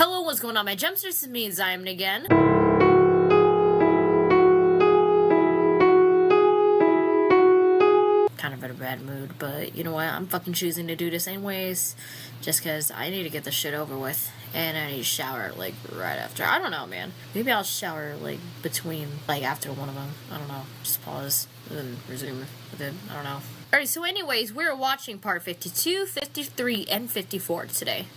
Hello, what's going on, my gemsters? This is me, Zion, again. Kind of in a bad mood, but you know what? I'm fucking choosing to do this anyways, just because I need to get this shit over with, and I need to shower, like, right after. I don't know, man. Maybe I'll shower, like, between, like, after one of them. I don't know. Just pause, and then resume with it. I don't know. Alright, so anyways, we're watching part 52, 53, and 54 today.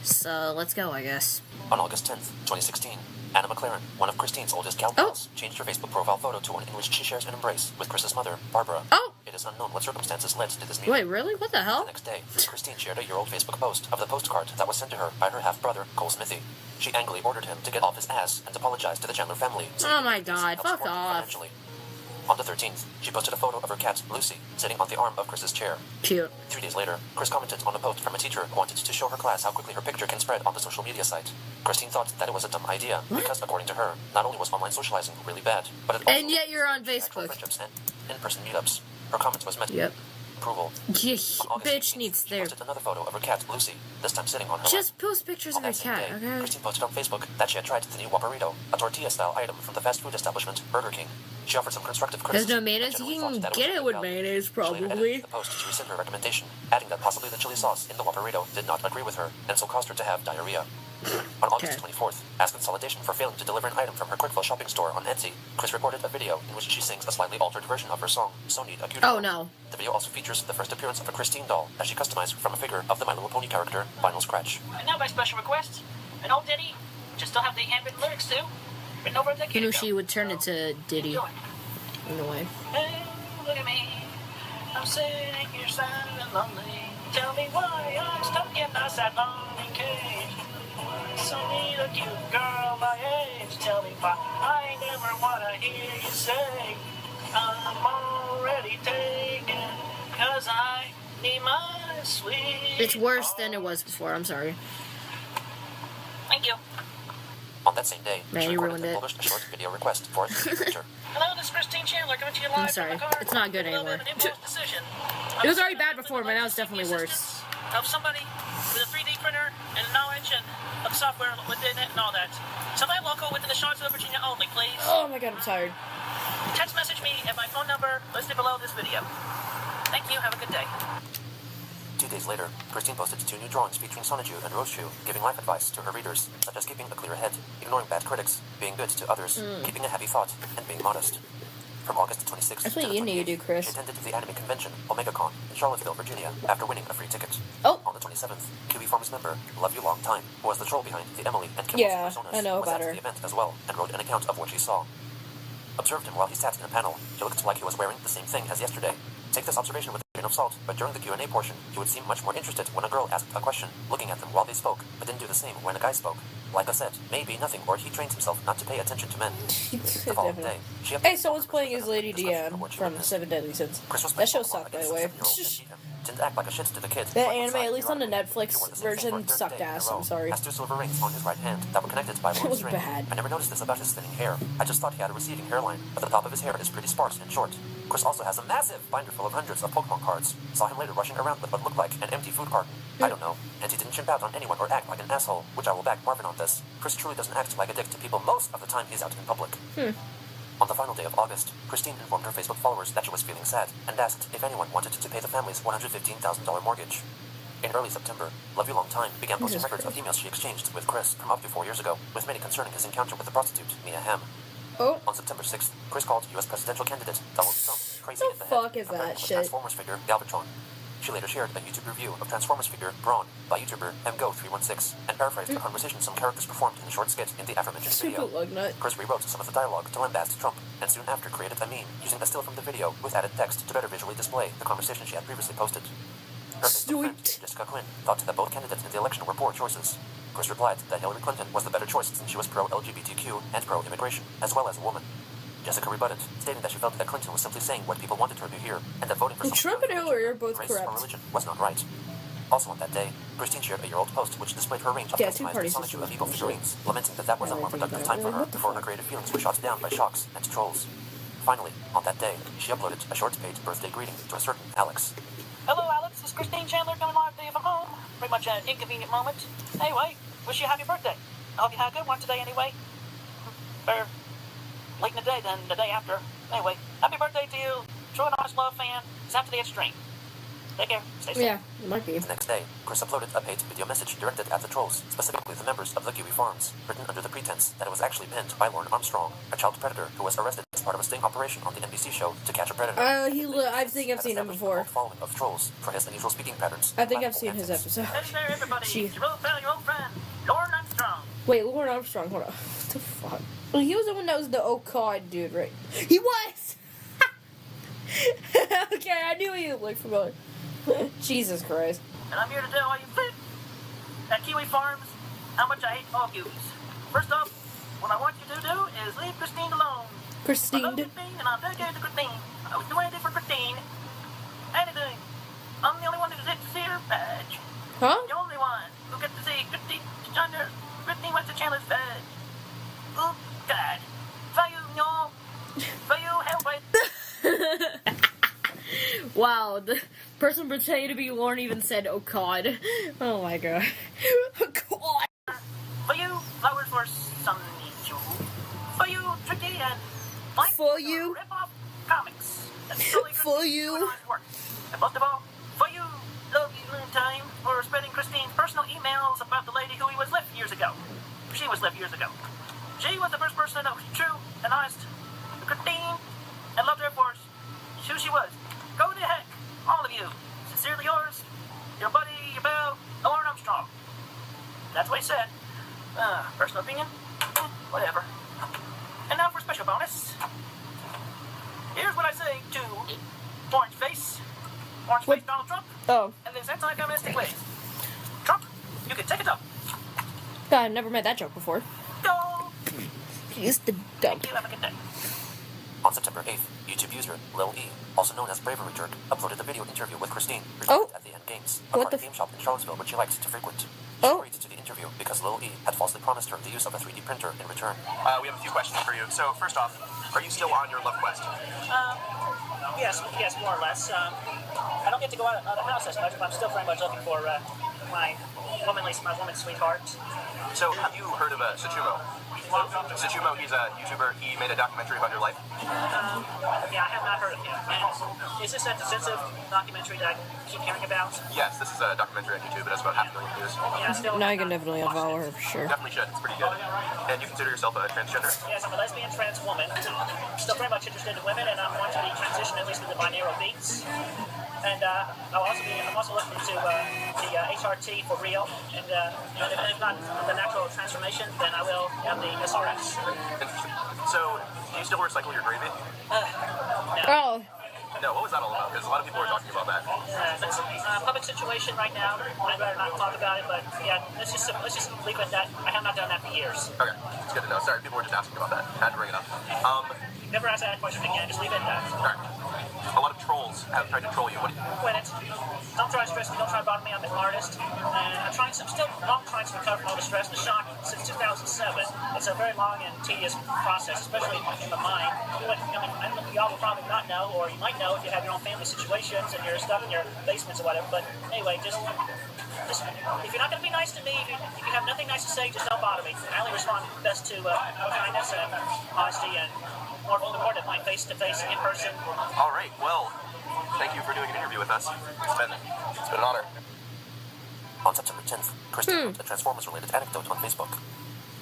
So, let's go, I guess. On August 10th, 2016, Anna McLaren, one of Christine's oldest gal pals, changed her Facebook profile photo to one in which she shares an embrace with Chris's mother, Barbara. Oh! It is unknown what circumstances led to this meeting. Wait, really? What the hell? The next day, Christine shared a year-old Facebook post of the postcard that was sent to her by her half-brother, Cole Smithy. She angrily ordered him to get off his ass and apologize to the Chandler family. Oh my god, fuck off. On the 13th, she posted a photo of her cat, Lucy, sitting on the arm of Chris's chair. Cute. 3 days later, Chris commented on a post from a teacher who wanted to show her class how quickly her picture can spread on the social media site. Christine thought that it was a dumb idea, because according to her, not only was online socializing really bad, but it also... And yet you're on Facebook. ...friendships and in-person meetups. Her comments was met approval. Yeah, bitch needs she therapy. posted another photo of her cat, Lucy, this time sitting on her Just lap. post pictures of On your that same cat, day, okay? Christine posted on Facebook that she had tried the new Whopperito, a tortilla-style item from the fast food establishment Burger King. She offered some constructive criticism. There's no mayonnaise? You can get it with mayonnaise, probably. The post to rescind her recommendation, adding that possibly the chili sauce in the Whopperito did not agree with her, and so caused her to have diarrhea. On August 24th, as consolidation for failing to deliver an item from her Quickfill shopping store on Etsy, Chris recorded a video in which she sings a slightly altered version of her song, So Need a Cutie. Oh no. The video also features the first appearance of a Christine doll, as she customized from a figure of the My Little Pony character, Vinyl Scratch. And now by special request, an old ditty, which still have the handwritten lyrics too, written over a decade You knew ago. she would turn it to Diddy. Enjoy. In a way. Hey, look at me, I'm sitting here sad and lonely. Tell me why I'm stuck in a sad lonely cage. So need a cute girl my age. Tell me why I never wanna hear you say I'm already taken, 'cause I need my sweet. It's worse than it was before, I'm sorry. Thank you. On that same day, Man, she you recorded ruined and it. published a short video request for a 3D printer. Hello, this is Christine Chandler coming to you live I'm sorry. from the car. It's not good A little bit anymore. of an impulse decision. It was already bad before, but now it's definitely worse. Of somebody with a 3D printer and knowledge and of software within it and all that. Somebody local within the shores of Virginia only, please. Oh my god, I'm tired. Text message me at my phone number listed below this video. Thank you. Have a good day. 2 days later, Christine posted 2 new drawings featuring Sonaju and Roshu, giving life advice to her readers, such as keeping a clear head, ignoring bad critics, being good to others, keeping a happy thought, and being modest. From August 26th That's to what the you need to do, 28th, Chris. she attended the anime convention, OmegaCon, in Charlottesville, Virginia, after winning a free ticket. Oh. On the 27th, QB Farms member, Love You Long Time, who was the troll behind the Emily and Kimmel Yeah, personas, I know was about at her. the event as well, and wrote an account of what she saw. Observed him while he sat in a panel. He looked like he was wearing the same thing as yesterday. Take this observation with a grain of salt, but during the Q&A portion, he would seem much more interested when a girl asked a question, looking at them while they spoke, but didn't do the same when a guy spoke. Like I said, maybe nothing, or he trains himself not to pay attention to men. The following day, she Hey, someone's playing as Lady Diane from Seven Deadly Sins. That show sucked, by the way. Didn't act like a shit to the kid. That anime, at least on the Netflix version, sucked ass. I'm sorry. Has 2 silver rings on his right hand that were connected by It one was string. bad. I never noticed this about his thinning hair. I just thought he had a receding hairline, but the top of his hair is pretty sparse and short. Chris also has a massive binder full of hundreds of Pokemon cards. Saw him later rushing around with what looked like an empty food carton. I don't know. And he didn't chimp out on anyone or act like an asshole, which I will back Marvin on this. Chris truly doesn't act like a dick to people most of the time he's out in public. On the final day of August, Christine informed her Facebook followers that she was feeling sad and asked if anyone wanted to pay the family's $115,000 mortgage. In early September, Love You Long Time began posting records of emails she exchanged with Chris from up to 4 years ago, with many concerning his encounter with the prostitute, Mia Hamm. Oh. On September 6th, Chris called U.S. presidential candidate Donald Trump crazy in the head, fuck is comparing that him with shit? Transformers figure Galvatron. She later shared a YouTube review of Transformers figure Brawn by YouTuber MGO316 and paraphrased a conversation some characters performed in a short skit in the aforementioned video. Super lug nut. Chris rewrote some of the dialogue to lambast Trump, and soon after created a meme using a still from the video with added text to better visually display the conversation she had previously posted. Her Facebook friend, Sweet. Jessica Quinn, thought that both candidates in the election were poor choices. Chris replied that Hillary Clinton was the better choice since she was pro-LGBTQ and pro-immigration, as well as a woman. Jessica rebutted, stating that she felt that Clinton was simply saying what people wanted her to hear, and that voting for Trump and someone Hillary are both race correct. or religion was not right. Also on that day, Christine shared a year-old post which displayed her range of Yeah, customized two-party Sonichu system. Amiibo figurines, lamenting that was a more productive time for her before her creative feelings were shot down by shocks and trolls. Finally, on that day, she uploaded a short-page birthday greeting to a certain Alex. Hello, Alex. This is Christine Chandler coming live to you from home. Pretty much an inconvenient moment. Anyway, wish you a happy birthday. I hope you had a good one today anyway. Or late in the day than the day after. Anyway, happy birthday to you. True and honest love fan. Snap to the extreme. Take care. Stay safe. Yeah, it might be. The next day, Chris uploaded a paid video message directed at the trolls, specifically the members of the Kiwi Farms, written under the pretense that it was actually penned by Lauren Armstrong, a child predator who was arrested as part of a sting operation on the NBC show To Catch a Predator. I think I've seen him before. Following of trolls for his unusual speaking patterns. I think I've seen his episode. Hey there, everybody. She- It's your old pal, your old friend, Lauren Armstrong. Wait, Lauren Armstrong, hold on. What the fuck? Well, he was the one that was the oh god dude, right? He was! Okay, I knew he looked familiar. Jesus Christ. And I'm here to tell all you fit at Kiwi Farms how much I hate all Kiwis. First off, what I want you to do is leave Christine alone. I Christine. love Christine, and I'm dedicated to Christine. I would do anything for Christine. Anything. I'm the only one who gets to see her badge. Huh? The only one who gets to see Christine Webster Chandler's badge. Oh, God. For you, no. For you, help it. Wow, the person pretending to be Lauren even said, oh god. Oh my god. Oh god. For you, flowers for Sunny Chew. For you, Tricky and Mike. For you. Rip-off comics. That's really good For you. doing honest work. And most of all, for you, lovely time for spreading Christine's personal emails about the lady who he was with years ago. She was with years ago. She was the first person that was true and honest to Christine and loved her for who she was. Go to heck, all of you. Sincerely yours, your buddy, your pal, Lauren Armstrong. That's what he said. Personal opinion? Whatever. And now for a special bonus. Here's what I say to Orange Face Donald Trump, Oh. and his anti-communistic ways. Trump, you can take it up. God, I've never made that joke before. Go! He's the dump. Thank you, have a good day. On September 8th, YouTube user LIII, also known as Bravery Jerk, uploaded a video interview with Christine, Oh. recorded at the End Games, a What party the game shop in Charlottesville which she liked to frequent. She Oh. agreed to the interview because LIII had falsely promised her the use of a 3D printer in return. We have a few questions for you. So, first off, are you still on your love quest? Yes, more or less. I don't get to go out of the house as much, but I'm still very much looking for my woman sweetheart. So, have you heard of Sachumo? Sachumo, he's a YouTuber. He made a documentary about your life. Yeah, I have not heard of him. And is this that sensitive documentary that I keep hearing about? Yes, this is a documentary on YouTube. It has about 500,000 views. Yeah, still. Now you can definitely unfollow her for sure. Definitely should. It's pretty good. And you consider yourself a transgender? Yes, I'm a lesbian trans woman. Still very much interested in women, and I'm going to be transitioning at least to the binaural beats. And I'm also looking to the HRT for real. And if not the natural transformation, then I will have the SRS. Interesting. So, do you still recycle your gravy? Oh. No, what was that all about? Because a lot of people were talking about that. It's a public situation right now. I'd rather not talk about it, but yeah, let's just leave it at that. I have not done that for years. Okay, it's good to know. Sorry, people were just asking about that. I had to bring it up. Never ask that question again. Just leave it at that. Alright. A lot of trolls have tried to troll you. What do you... Quit it. Don't try to stress me. Don't try to bother me. I'm an artist, and I'm still trying to recover from all the stress and the shock since 2007. It's a very long and tedious process, especially in the mind. But y'all will probably not know, or you might know if you have your own family situations and you're stuck in your basements or whatever. But anyway, just if you're not going to be nice to me, if you have nothing nice to say, just don't bother me. I only respond best to kindness and honesty and more than my face-to-face in person. All right, well, thank you for doing an interview with us. It's been an honor. On September 10th, Christine wrote a Transformers-related anecdote on Facebook.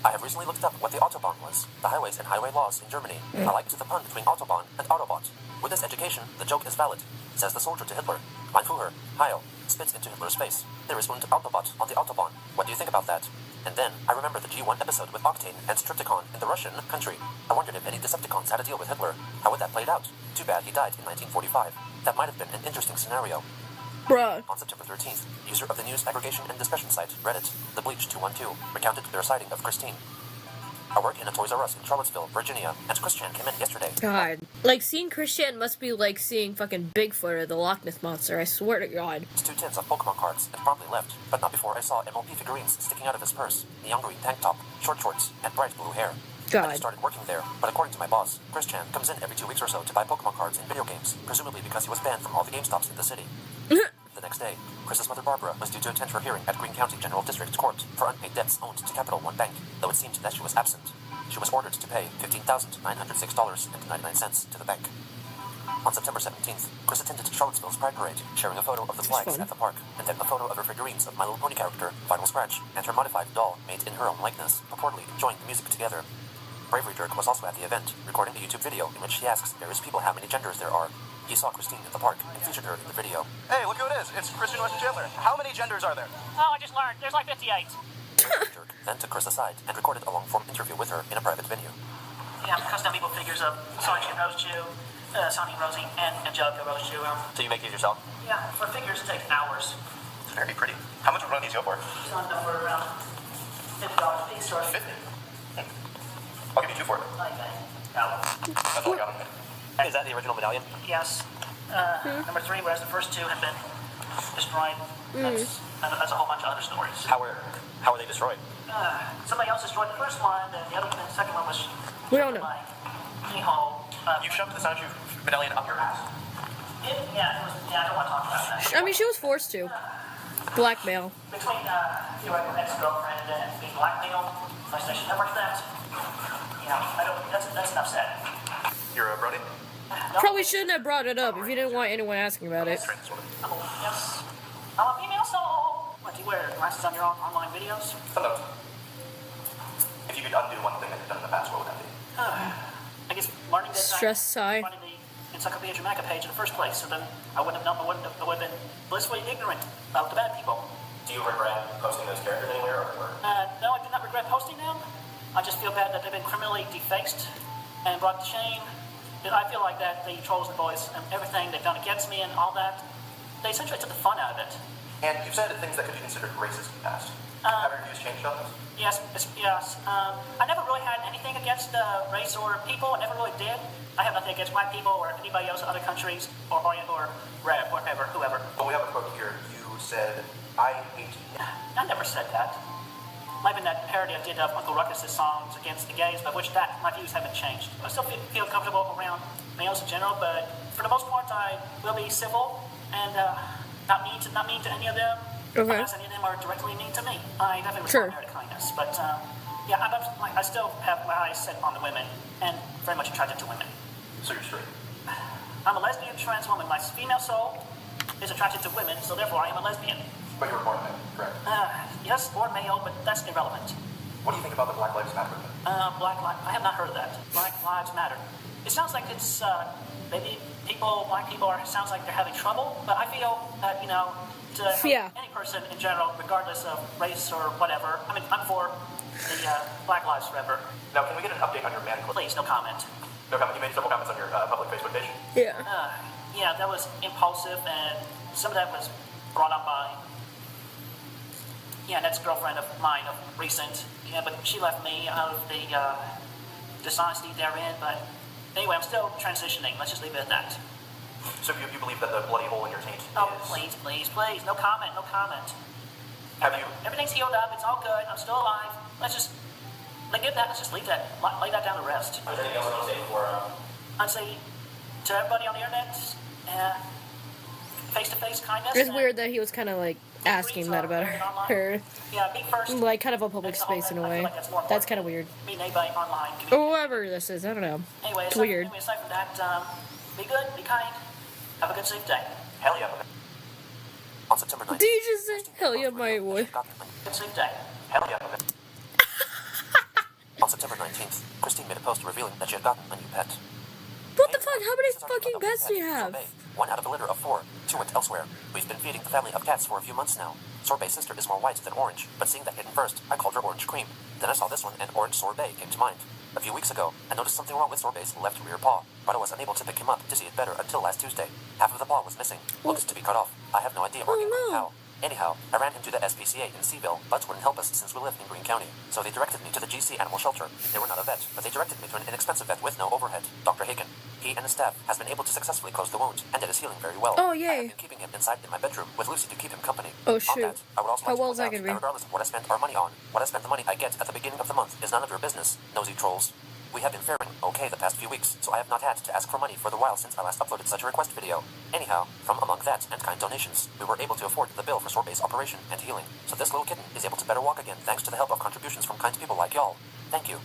I have recently looked up what the Autobahn was, the highways and highway laws in Germany. I like the pun between Autobahn and Autobot. With this education, the joke is valid, says the soldier to Hitler. Mein Führer, Heil, spits into Hitler's face. There is und Autobot on the Autobahn. What do you think about that? And then, I remember the G1 episode with Octane and Stripticon in the Russian country. I wondered if any Decepticons had a deal with Hitler. How would that played out? Too bad he died in 1945. That might have been an interesting scenario. Bruh. On September 13th, user of the news aggregation and discussion site, Reddit, The Bleach 212, recounted their sighting of Christine. I work in a Toys R Us in Charlottesville, Virginia, and Christian came in yesterday. God. Like, seeing Christian must be like seeing fucking Bigfoot or the Loch Ness Monster, I swear to God. It's 2 tins of Pokemon cards and promptly left, but not before I saw MLP figurines sticking out of his purse, neon green tank top, short shorts, and bright blue hair. I God. just started working there, but according to my boss, Christian comes in every 2 weeks or so to buy Pokemon cards and video games, presumably because he was banned from all the GameStops in the city. The next day, Chris's mother Barbara was due to attend her hearing at Greene County General District Court for unpaid debts owed to Capital One Bank, though it seemed that she was absent. She was ordered to pay $15,906.99 to the bank. On September 17th, Chris attended Charlottesville's Pride Parade, sharing a photo of the flags at the park, and then a photo of her figurines of My Little Pony character, Vital Scratch, and her modified doll made in her own likeness, purportedly enjoying the music together. Bravery Dirk was also at the event, recording a YouTube video in which he asks various people how many genders there are. He saw Christine at the park and featured her in the video. Hey, look who it is. It's Christian Weston Chandler. How many genders are there? Oh, I just learned. There's like 58. Bravery Dirk then took Chris aside and recorded a long-form interview with her in a private venue. Yeah, custom people figures of Sonic and Rose Jew, Sonny Rosie, and Angelica Rose Jew. So you make these yourself? Yeah, for figures it takes hours. It's very pretty. How much would one of these go for? Selling them for around $50 a piece or 50. I'll give you 2 for it. Okay. Yeah. That's all I got on it. Is that the original medallion? Yes. Number 3, whereas the first 2 have been destroyed. That's a whole bunch of other stories. How are they destroyed? Somebody else destroyed the first one, and the other one, the second one was We don't know. like keyhole. You shoved the Sanju medallion up your ass. I don't want to talk about that. I mean, she was forced to. Blackmail. Between theoretical ex-girlfriend and being blackmailed, PlayStation Network theft. That's enough said. You're a Brody? No, Probably shouldn't have brought it up if you didn't want anyone asking about it. Straight this woman. Yes. I'm a female soul. What, do you wear glasses on your online videos? Sometimes. If you could undo one thing that you've done in the past, what would that be? I guess learning that Stress sigh. finding the Encyclopedia Jamaica page in the first place, so then I wouldn't have known, I would have been blissfully ignorant about the bad people. Do you regret posting those characters anywhere or? No, I do not regret posting them. I just feel bad that they've been criminally defaced and brought to shame. And I feel like that the trolls and boys and everything they've done against me and all that, they essentially took the fun out of it. And you've said things that could be considered racist in the past. Have your views changed on this? Yes. I never really had anything against race or people. I never really did. I have nothing against white people or anybody else in other countries or Orient or red, whatever, whoever. But we have a quote here. You said, "I hate you." I never said that. Might have been that parody I did of Uncle Ruckus's songs against the gays, but which that my views haven't changed. I still feel comfortable around males in general, but for the most part, I will be civil and not mean to any of them. Okay. Unless any of them are directly mean to me. I definitely Sure. respond to kindness, but I still have my eyes set on the women and very much attracted to women. So you're straight. I'm a lesbian trans woman. My female soul is attracted to women, so therefore I am a lesbian. But you were born male, correct? Yes, or male, but that's irrelevant. What do you think about the Black Lives Matter movement? I have not heard of that. Black Lives Matter. It sounds like it's, maybe black people sounds like they're having trouble, but I feel that, to any person in general, regardless of race or whatever, I mean, I'm for the Black Lives Forever. Now, can we get an update on your man clip? Please, no comment. No comment. You made several comments on your public Facebook page. Yeah. Yeah, that was impulsive, and some of that was brought up by, an ex-girlfriend of mine of recent. Yeah, but she left me out of the dishonesty therein, but anyway, I'm still transitioning. Let's just leave it at that. So you believe that the bloody hole in your taint Oh, is... please. No comment. Have you... Everything's healed up. It's all good. I'm still alive. Let's just lay that down to rest. Is there anything else you want to say before... I'd say to everybody on the internet, face-to-face kindness. It's weird that he was kind of like asking that about her. Yeah, be first. Like kind of a public space in a way. That's kind of weird. Meet anybody online. Or whoever this is, I don't know. Anyway, It's weird. Aside from that, be good, be kind, have a good, safe day. Hell yeah. On September 9th, Did you just say, hell yeah, my boy? Good, safe day. Hell yeah. On September 19th, Christine made a post revealing that she had gotten a new pet. What the fuck? How many fucking pets do you have? Sorbet, 1 out of a litter of 4. 2 went elsewhere. We've been feeding the family of cats for a few months now. Sorbet's sister is more white than orange, but seeing that hidden first, I called her Orange Cream. Then I saw this one, and Orange Sorbet came to mind. A few weeks ago, I noticed something wrong with Sorbet's left rear paw, but I was unable to pick him up to see it better until last Tuesday. Half of the paw was missing, looked to be cut off. I have no idea Oh, no. how. Anyhow, I ran him to the SPCA in Seaville, but wouldn't help us since we live in Greene County. So they directed me to the GC Animal Shelter. They were not a vet, but they directed me to an inexpensive vet with no overhead, Dr. Hagen. He and his staff has been able to successfully close the wound, and it is healing very well. Oh, I yay. have been keeping him inside in my bedroom with Lucy to keep him company. Oh, On shoot. that, I would also How like well to is that point gonna out be? regardless of what I spent our money on, what I spent the money I get at the beginning of the month is none of your business, nosy trolls. We have been faring okay the past few weeks, so I have not had to ask for money for the while since I last uploaded such a request video. Anyhow, from among that and kind donations, we were able to afford the bill for sore base operation and healing, so this little kitten is able to better walk again thanks to the help of contributions from kind people like y'all. Thank you.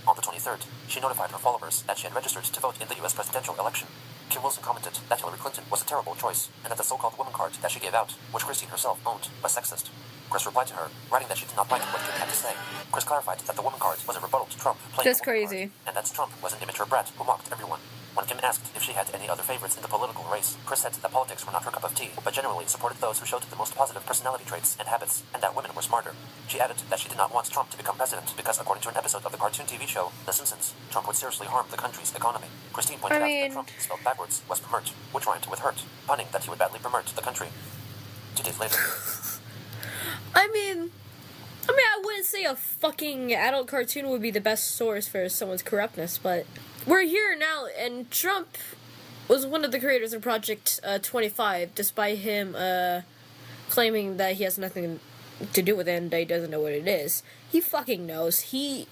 On the 23rd, she notified her followers that she had registered to vote in the US presidential election. Kim Wilson commented that Hillary Clinton was a terrible choice, and that the so-called woman card that she gave out, which Christine herself owned, was sexist. Chris replied to her, writing that she did not like what Kim had to say. Chris clarified that the woman card was a rebuttal to Trump playing That's the woman crazy. card, and that Trump was an immature brat who mocked everyone. When Kim asked if she had any other favorites in the political race, Chris said that politics were not her cup of tea, but generally supported those who showed the most positive personality traits and habits, and that women were smarter. She added that she did not want Trump to become president because, according to an episode of the cartoon TV show The Simpsons, Trump would seriously harm the country's economy. Christine pointed out that Trump, spelled backwards, was permert, which rhymed with hurt, punning that he would badly permert the country. 2 days later. I wouldn't say a fucking adult cartoon would be the best source for someone's corruptness, but we're here now, and Trump was one of the creators of Project 25, despite him claiming that he has nothing to do with it and that he doesn't know what it is. He fucking knows. He's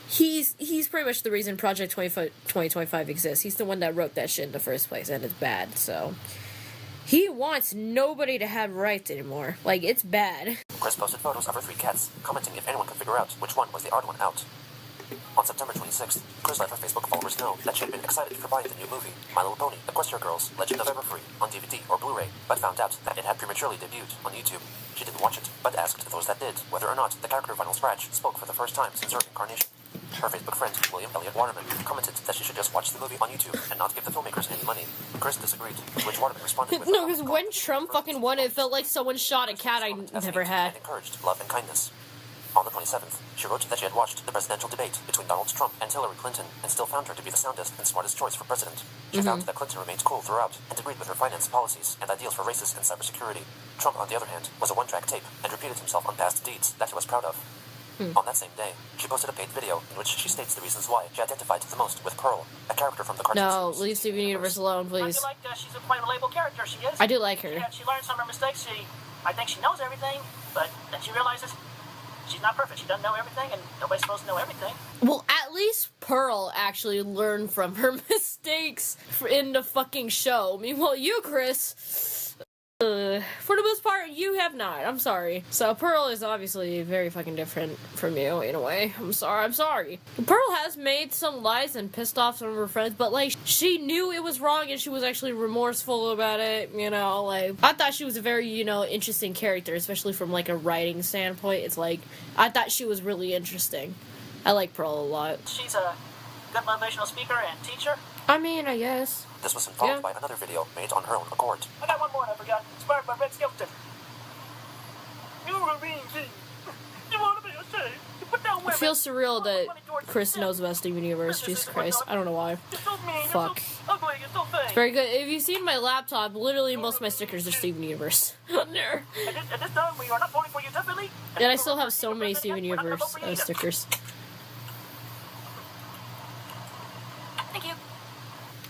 pretty much the reason Project 2025 exists. He's the one that wrote that shit in the first place, and it's bad, so... He wants nobody to have rights anymore. Like, it's bad. Chris posted photos of her 3 cats, commenting if anyone could figure out which one was the odd one out. On September 26th, Chris let her Facebook followers know that she had been excited for buying the new movie, My Little Pony, Equestria Girls, Legend of Everfree, on DVD or Blu-ray, but found out that it had prematurely debuted on YouTube. She didn't watch it, but asked those that did whether or not the character Vinyl Scratch spoke for the first time since her incarnation. Her Facebook friend, William Elliott Waterman, commented that she should just watch the movie on YouTube and not give the filmmakers any money. Chris disagreed, to which Waterman responded with... No, because when Trump fucking won, it felt like someone shot a cat I never had. And encouraged love and kindness. On the 27th, she wrote that she had watched the presidential debate between Donald Trump and Hillary Clinton and still found her to be the soundest and smartest choice for president. She found that Clinton remained cool throughout and agreed with her finance policies and ideals for races and cybersecurity. Trump, on the other hand, was a one-track tape and repeated himself on past deeds that he was proud of. On that same day, she posted a paid video in which she states the reasons why she identified the most with Pearl, a character from the cartoon series. Leave Steven Universe alone, please. I feel like she's a quite relatable character, she is. I do like her. She learns from her mistakes. I think she knows everything, but then she realizes she's not perfect. She doesn't know everything, and nobody's supposed to know everything. Well, at least Pearl actually learned from her mistakes in the fucking show. Meanwhile, you, Chris... for the most part, you have not. I'm sorry. So Pearl is obviously very fucking different from you in a way. I'm sorry. Pearl has made some lies and pissed off some of her friends, but like she knew it was wrong and she was actually remorseful about it. Like I thought she was a very interesting character, especially from like a writing standpoint. It's like I thought she was really interesting. I like Pearl a lot. She's a good motivational speaker and teacher. I guess. This was followed by another video made on her own accord. I got one more I forgot. Inspired by Red Skeleton. You want to be a shame. You put down women. It feels surreal that Chris knows about Steven Universe. Jesus Christ. I don't know why. You're so mean. Fuck. You're so ugly. You're so fake. It's very good. If you've seen my laptop, literally most of my stickers are Steven Universe on there. At this time, we are not voting for you definitely. And I still have so many Steven Universe stickers. Thank you.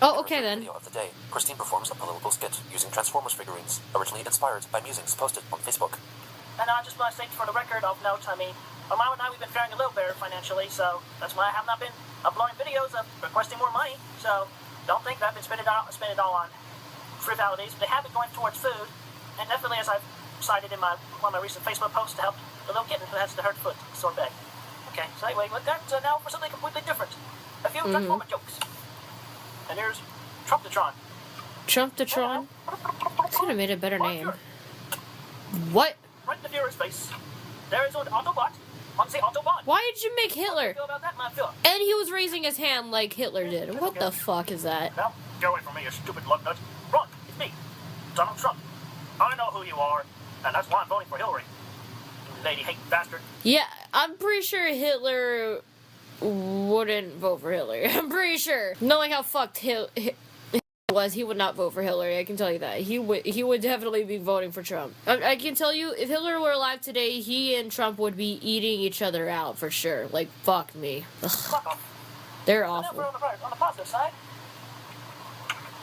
Oh, okay then. Video of the day, Christine performs a political skit using Transformers figurines, originally inspired by musings posted on Facebook. And I just want to state for the record of note, my mom and I, we've been faring a little better financially, so that's why I have not been uploading videos of requesting more money. So don't think that I've been spending it all on frivolities. They have been going towards food, and definitely, as I've cited in one of my recent Facebook posts, to help the little kitten who has the hurt foot sore back. Okay, so anyway, with that, now for something completely different. A few Transformer jokes. And here's Trump-to-Tron. Trump-to-Tron? Could have made a better name. What? Right in the Fuhrer's face. There is an Autobot. On the Autobot. Why did you make Hitler? Feel about that, my Phil? And he was raising his hand like Hitler did. What the fuck is that? Now, get away from me, you stupid lug nut. Run, it's me, Donald Trump. I know who you are, and that's why I'm voting for Hillary. You lady-hating bastard. Yeah, I'm pretty sure Hitler wouldn't vote for Hillary. I'm pretty sure. Knowing how fucked Hitler was, he would not vote for Hillary. I can tell you that. He would definitely be voting for Trump. I can tell you, if Hitler were alive today, he and Trump would be eating each other out for sure. Like, fuck me. Ugh. Fuck off. They're On awful. the positive side,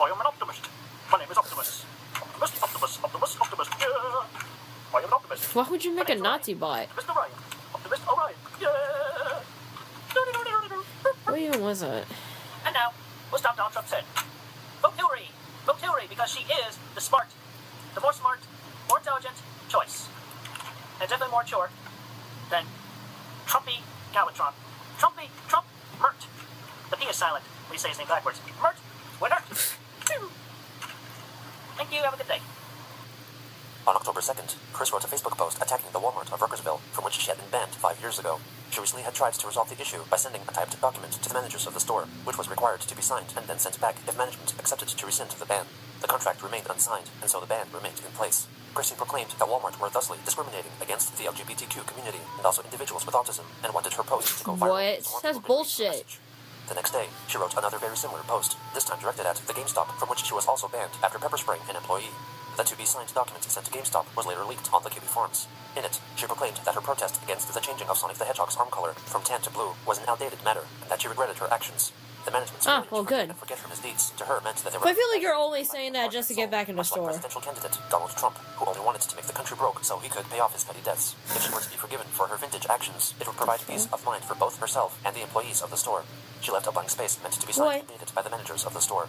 I am an optimist. My name is Optimus. Optimus, yeah. I am an optimist. Why would you make a Nazi bot? Optimist Orion. Optimist Orion, yeah. was it? And now, we'll stop Donald Trump's head. Vote Hillary! Vote Hillary because she is the more smart, more intelligent choice. And definitely more mature than Trumpy Galvatron. Trump, Mert. The P is silent when you say his name backwards. Mert, winner. Thank you, have a good day. On October 2nd, Chris wrote a Facebook post attacking the Walmart of Ruckersville, from which she had been banned 5 years ago. She recently had tried to resolve the issue by sending a typed document to the managers of the store, which was required to be signed and then sent back if management accepted to rescind the ban. The contract remained unsigned, and so the ban remained in place. Christine proclaimed that Walmart were thusly discriminating against the LGBTQ community and also individuals with autism, and wanted her post to go viral. What? That's bullshit. The next day, she wrote another very similar post, this time directed at the GameStop, from which she was also banned after pepper spraying an employee. The to-be-signed document sent to GameStop was later leaked on the QB forums. In it, she proclaimed that her protest against the changing of Sonic the Hedgehog's arm color from tan to blue was an outdated matter, and that she regretted her actions. The management's good. and forget her misdeeds to her meant that they were... But I feel like you're only saying that just to get back in the store. Like presidential candidate Donald Trump, who only wanted to make the country broke so he could pay off his petty debts. If she were to be forgiven for her vintage actions, it would provide peace of mind for both herself and the employees of the store. She left a blank space meant to be signed and dated by the managers of the store.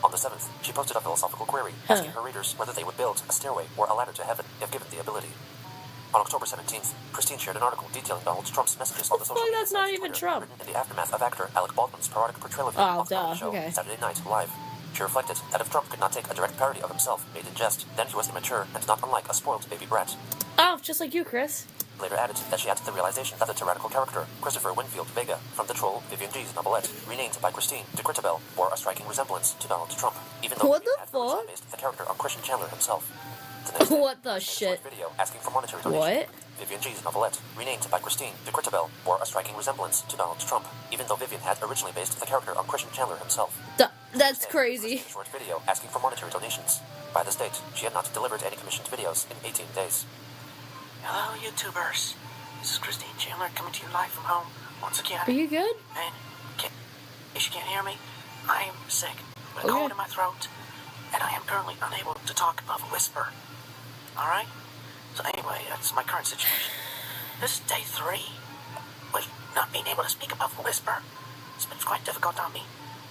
On the 7th, she posted a philosophical query, asking her readers whether they would build a stairway or a ladder to heaven if given the ability. On October 17th, Christine shared an article detailing Donald Trump's messages on the social media. That's not even Trump. Written in the aftermath of actor Alec Baldwin's parodic portrayal of him on the show Saturday Night Live. She reflected that if Trump could not take a direct parody of himself made in jest, then he was immature and not unlike a spoiled baby brat. Oh, just like you, Chris. Later added that she had the realization that the tyrannical character, Christopher Winfield Vega, from the troll Vivian G's novelette, renamed by Christine to Christabel, bore a striking resemblance to Donald Trump, even though he had originally based the character on Christian Chandler himself. What the shit? Video asking for monetary donation. What? Vivian G's novelette, renamed by Christine to Christabel, bore a striking resemblance to Donald Trump, even though Vivian had originally based the character on Christian Chandler himself. That's crazy. A short video asking for monetary donations. By this date, she had not delivered any commissioned videos in 18 days. Hello, YouTubers. This is Christine Chandler coming to you live from home once again. Are you good? And if you can't hear me, I am sick with a cold in my throat, and I am currently unable to talk above a whisper. Alright? So anyway, that's my current situation. This is day 3 with not being able to speak above a whisper. It's been quite difficult on me.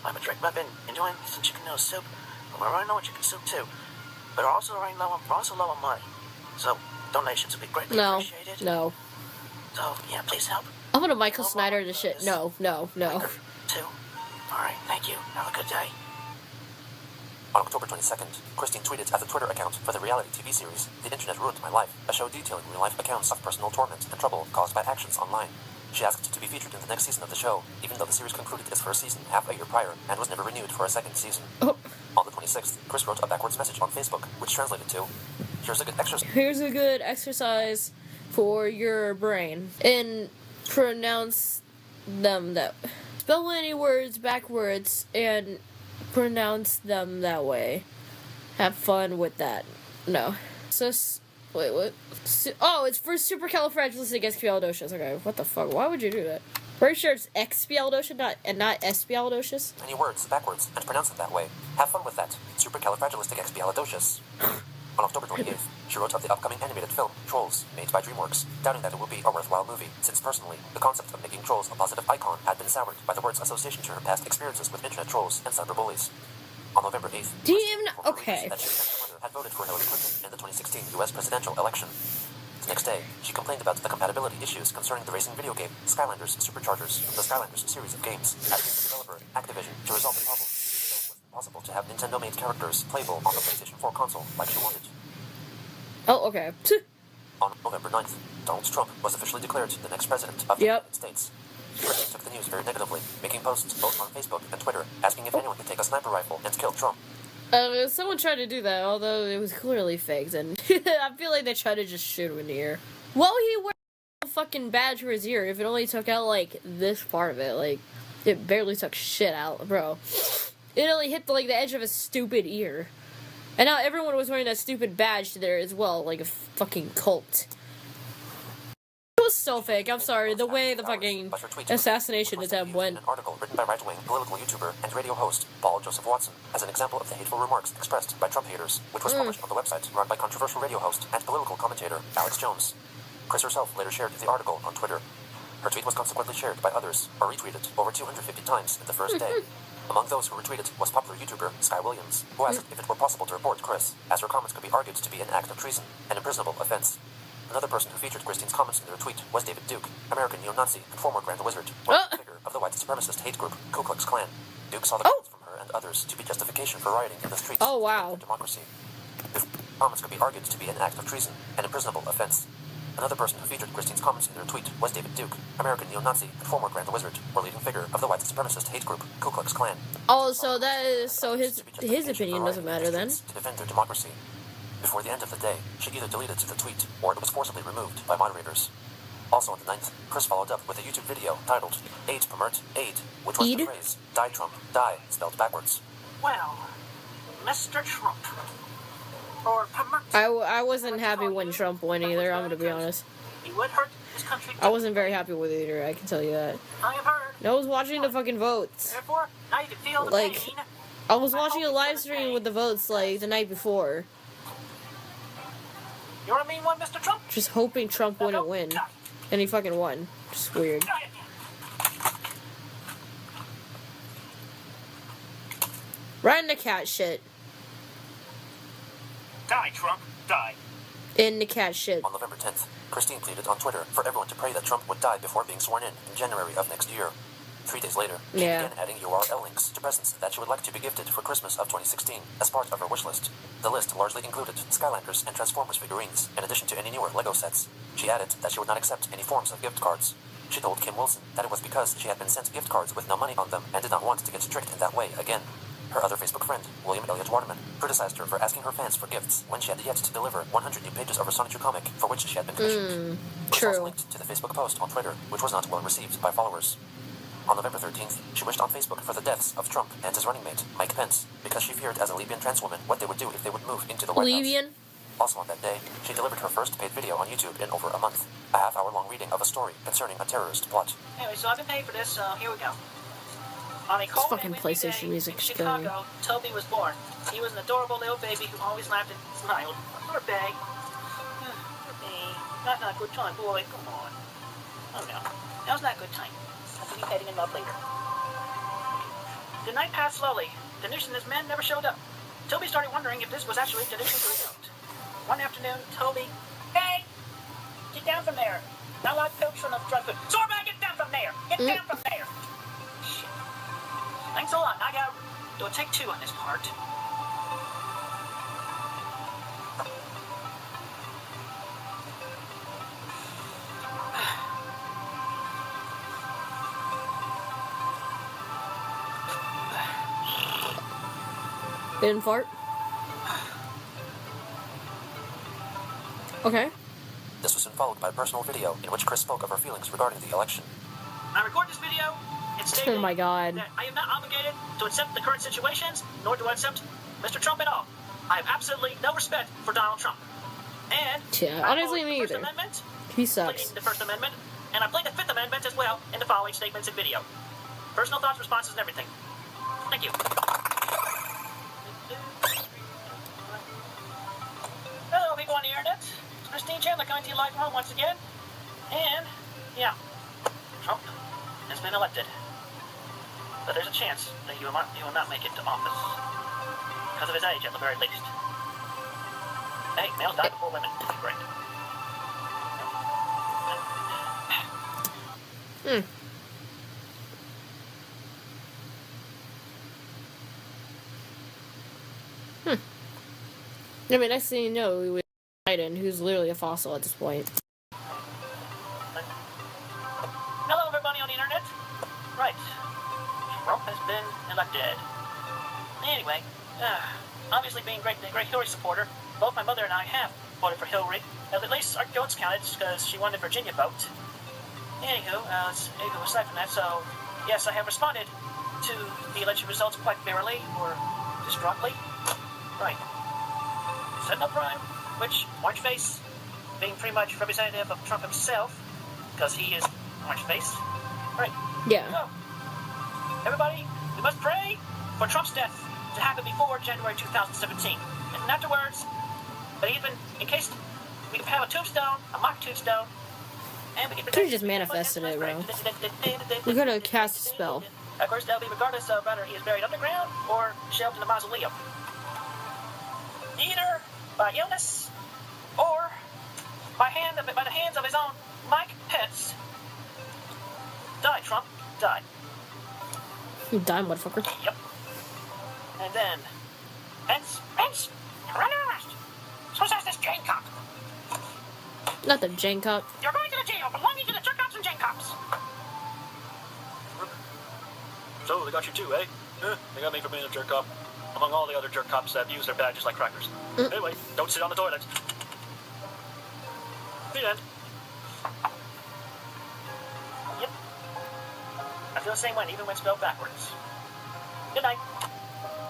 I've been enjoying some chicken noodle soup. We're running low on chicken soup too. But we're also low on money. So donations would be greatly appreciated. No. So yeah, please help. I'm gonna Michael Snyder this shit. No. 2. Alright, thank you. Have a good day. On October 22nd, Christine tweeted at the Twitter account for the reality TV series The Internet Ruined My Life, a show detailing real-life accounts of personal torment and trouble caused by actions online. She asked to be featured in the next season of the show, even though the series concluded its first season half a year prior and was never renewed for a second season. On the 26th, Chris wrote a backwards message on Facebook, which translated to, Here's a good exercise for your brain. And pronounce them that... Spell any words backwards and pronounce them that way. Have fun with that. No. Wait, what? It's for supercalifragilisticexpialidocious. Okay, what the fuck? Why would you do that? Pretty sure it's expialidocious, not espialidocious. Any words backwards and pronounce them that way. Have fun with that. Supercalifragilisticexpialidocious. On October 28th, she wrote of the upcoming animated film, Trolls, made by DreamWorks, doubting that it will be a worthwhile movie, since personally, the concept of making trolls a positive icon had been soured by the word's association to her past experiences with internet trolls and cyberbullies. On November 8th, do you even... Okay. That she and her mother had voted for Hillary Clinton in the 2016 U.S. presidential election. The next day, she complained about the compatibility issues concerning the racing video game Skylanders Superchargers from the Skylanders series of games, asking the developer, Activision, to resolve the problem. It was impossible to have Nintendo-made characters playable on the PlayStation 4 console like she wanted. Oh, okay. On November 9th, Donald Trump was officially declared the next president of the United States. Christine took the news very negatively, making posts both on Facebook and Twitter, asking if anyone could take a sniper rifle and kill Trump. Someone tried to do that, although it was clearly faked, and I feel like they tried to just shoot him in the ear. What would he wear a fucking badge for his ear if it only took out, like, this part of it? Like, it barely took shit out, bro. It only hit, the edge of his stupid ear. And now everyone was wearing that stupid badge there as well, like a fucking cult. It was so fake, I'm sorry, the way the fucking assassination attempt went. An article written by right-wing political YouTuber and radio host Paul Joseph Watson as an example of the hateful remarks expressed by Trump haters, which was published on the website run by controversial radio host and political commentator Alex Jones. Chris herself later shared the article on Twitter. Her tweet was consequently shared by others, or retweeted, over 250 times in the first day. Among those who retweeted was popular YouTuber Sky Williams, who asked if it were possible to report Chris, as her comments could be argued to be an act of treason, an imprisonable offense. Another person who featured Christine's comments in their tweet was David Duke, American neo-Nazi and former Grand Wizard, one figure of the white supremacist hate group Ku Klux Klan. Duke saw the comments from her and others to be justification for rioting in the streets of democracy. If comments could be argued to be an act of treason, an imprisonable offense. Another person who featured Christine's comments in their tweet was David Duke, American neo-Nazi and former Grand Wizard, or leading figure of the white supremacist hate group Ku Klux Klan. Oh, so that is his opinion doesn't matter then. To defend their democracy. Before the end of the day, she either deleted the tweet or it was forcibly removed by moderators. Also on the 9th, Chris followed up with a YouTube video titled Aid Permert Aid, which was the phrase Die Trump, Die spelled backwards. Well, Mr. Trump. Or Permert. I wasn't happy when Trump won either, I'm gonna be honest. He would hurt his country. I wasn't very happy with it either, I can tell you that. I have heard. I was watching the fucking votes. Therefore, now you can feel the Like, pain. I was watching a live stream with the votes like the night before. You're a mean one, Mr. Trump. Just hoping Trump wouldn't win. And he fucking won. Just weird. Right in the cat shit. Die, Trump. Die. In the cat shit. On November 10th, Christine pleaded on Twitter for everyone to pray that Trump would die before being sworn in January of next year. 3 days later, she began adding URL links to presents that she would like to be gifted for Christmas of 2016 as part of her wish list. The list largely included Skylanders and Transformers figurines, in addition to any newer LEGO sets. She added that she would not accept any forms of gift cards. She told Kim Wilson that it was because she had been sent gift cards with no money on them and did not want to get tricked in that way again. Her other Facebook friend, William Elliott Waterman, criticized her for asking her fans for gifts when she had yet to deliver 100 new pages of her Sonic 2 comic for which she had been commissioned. It was also linked to the Facebook post on Twitter, which was not well received by followers. On November 13th, she wished on Facebook for the deaths of Trump and his running mate, Mike Pence, because she feared as a Libyan trans woman what they would do if they would move into the White House. Also on that day, she delivered her first paid video on YouTube in over a month, a half-hour-long reading of a story concerning a terrorist plot. Anyway, so I've been paid for this, so here we go. On a cold fucking PlayStation music in Chicago, Toby was born. He was an adorable little baby who always laughed and smiled. Poor Bay. Poor Bay. Not a good time, boy. Come on. Oh no. That was not a good time. I'll be heading him up later. The night passed slowly. Danush and his men never showed up. Toby started wondering if this was actually Danush's result. One afternoon, Toby, hey! Get down from there. Not allowed coach from the drug food. Sorba, get down from there! Get down from there! Shit. Thanks a lot. I gotta do a take 2 on this part. Didn't fart? Okay. This was soon followed by a personal video in which Chris spoke of her feelings regarding the election. I record this video and stated Oh my god. that I am not obligated to accept the current situations, nor do I accept Mr. Trump at all. I have absolutely no respect for Donald Trump. And Yeah, honestly, me either. He sucks. The First Amendment, and I played the Fifth Amendment as well in the following statements and video. Personal thoughts, responses, and everything. Thank you. Hello, people on the internet. It's Christine Chandler coming to you live from home once again. And, yeah, Trump has been elected. But there's a chance that he will not make it to office. Because of his age, at the very least. Hey, males die before women. It's great. I mean, next thing you know, we would Biden, who's literally a fossil at this point. Hello, everybody on the internet. Right. Trump has been elected. Anyway, obviously being a great Hillary supporter, both my mother and I have voted for Hillary. At least our votes counted because she won the Virginia vote. Anywho, aside from that, so yes, I have responded to the election results quite barely or distraughtley. Right. Said no crime, which Orange Face, being pretty much representative of Trump himself, because he is Orange Face. Right. Yeah. So, everybody, we must pray for Trump's death to happen before January 2017. And afterwards, but even in case we can have a tombstone, a mock tombstone, And we can Could've just manifested it, bro. We could have cast a spell. Of course, that'll be regardless of whether he is buried underground or shelved in the mausoleum. Either by illness or by the hands of his own Mike Pence. Die, Trump. Die. You die, motherfucker. Yep. And then, Pence, run arrest. So says this Jane Cop. Not the Jane Cop. You're going to the jail belonging to the jerk cops and Jane Cops. So they got you too, eh? They got me for being a jerk cop. Among all the other jerk cops that use their badges like crackers. Anyway, don't sit on the toilet. The end. Yep. I feel the same way, even when spelled backwards. Good night.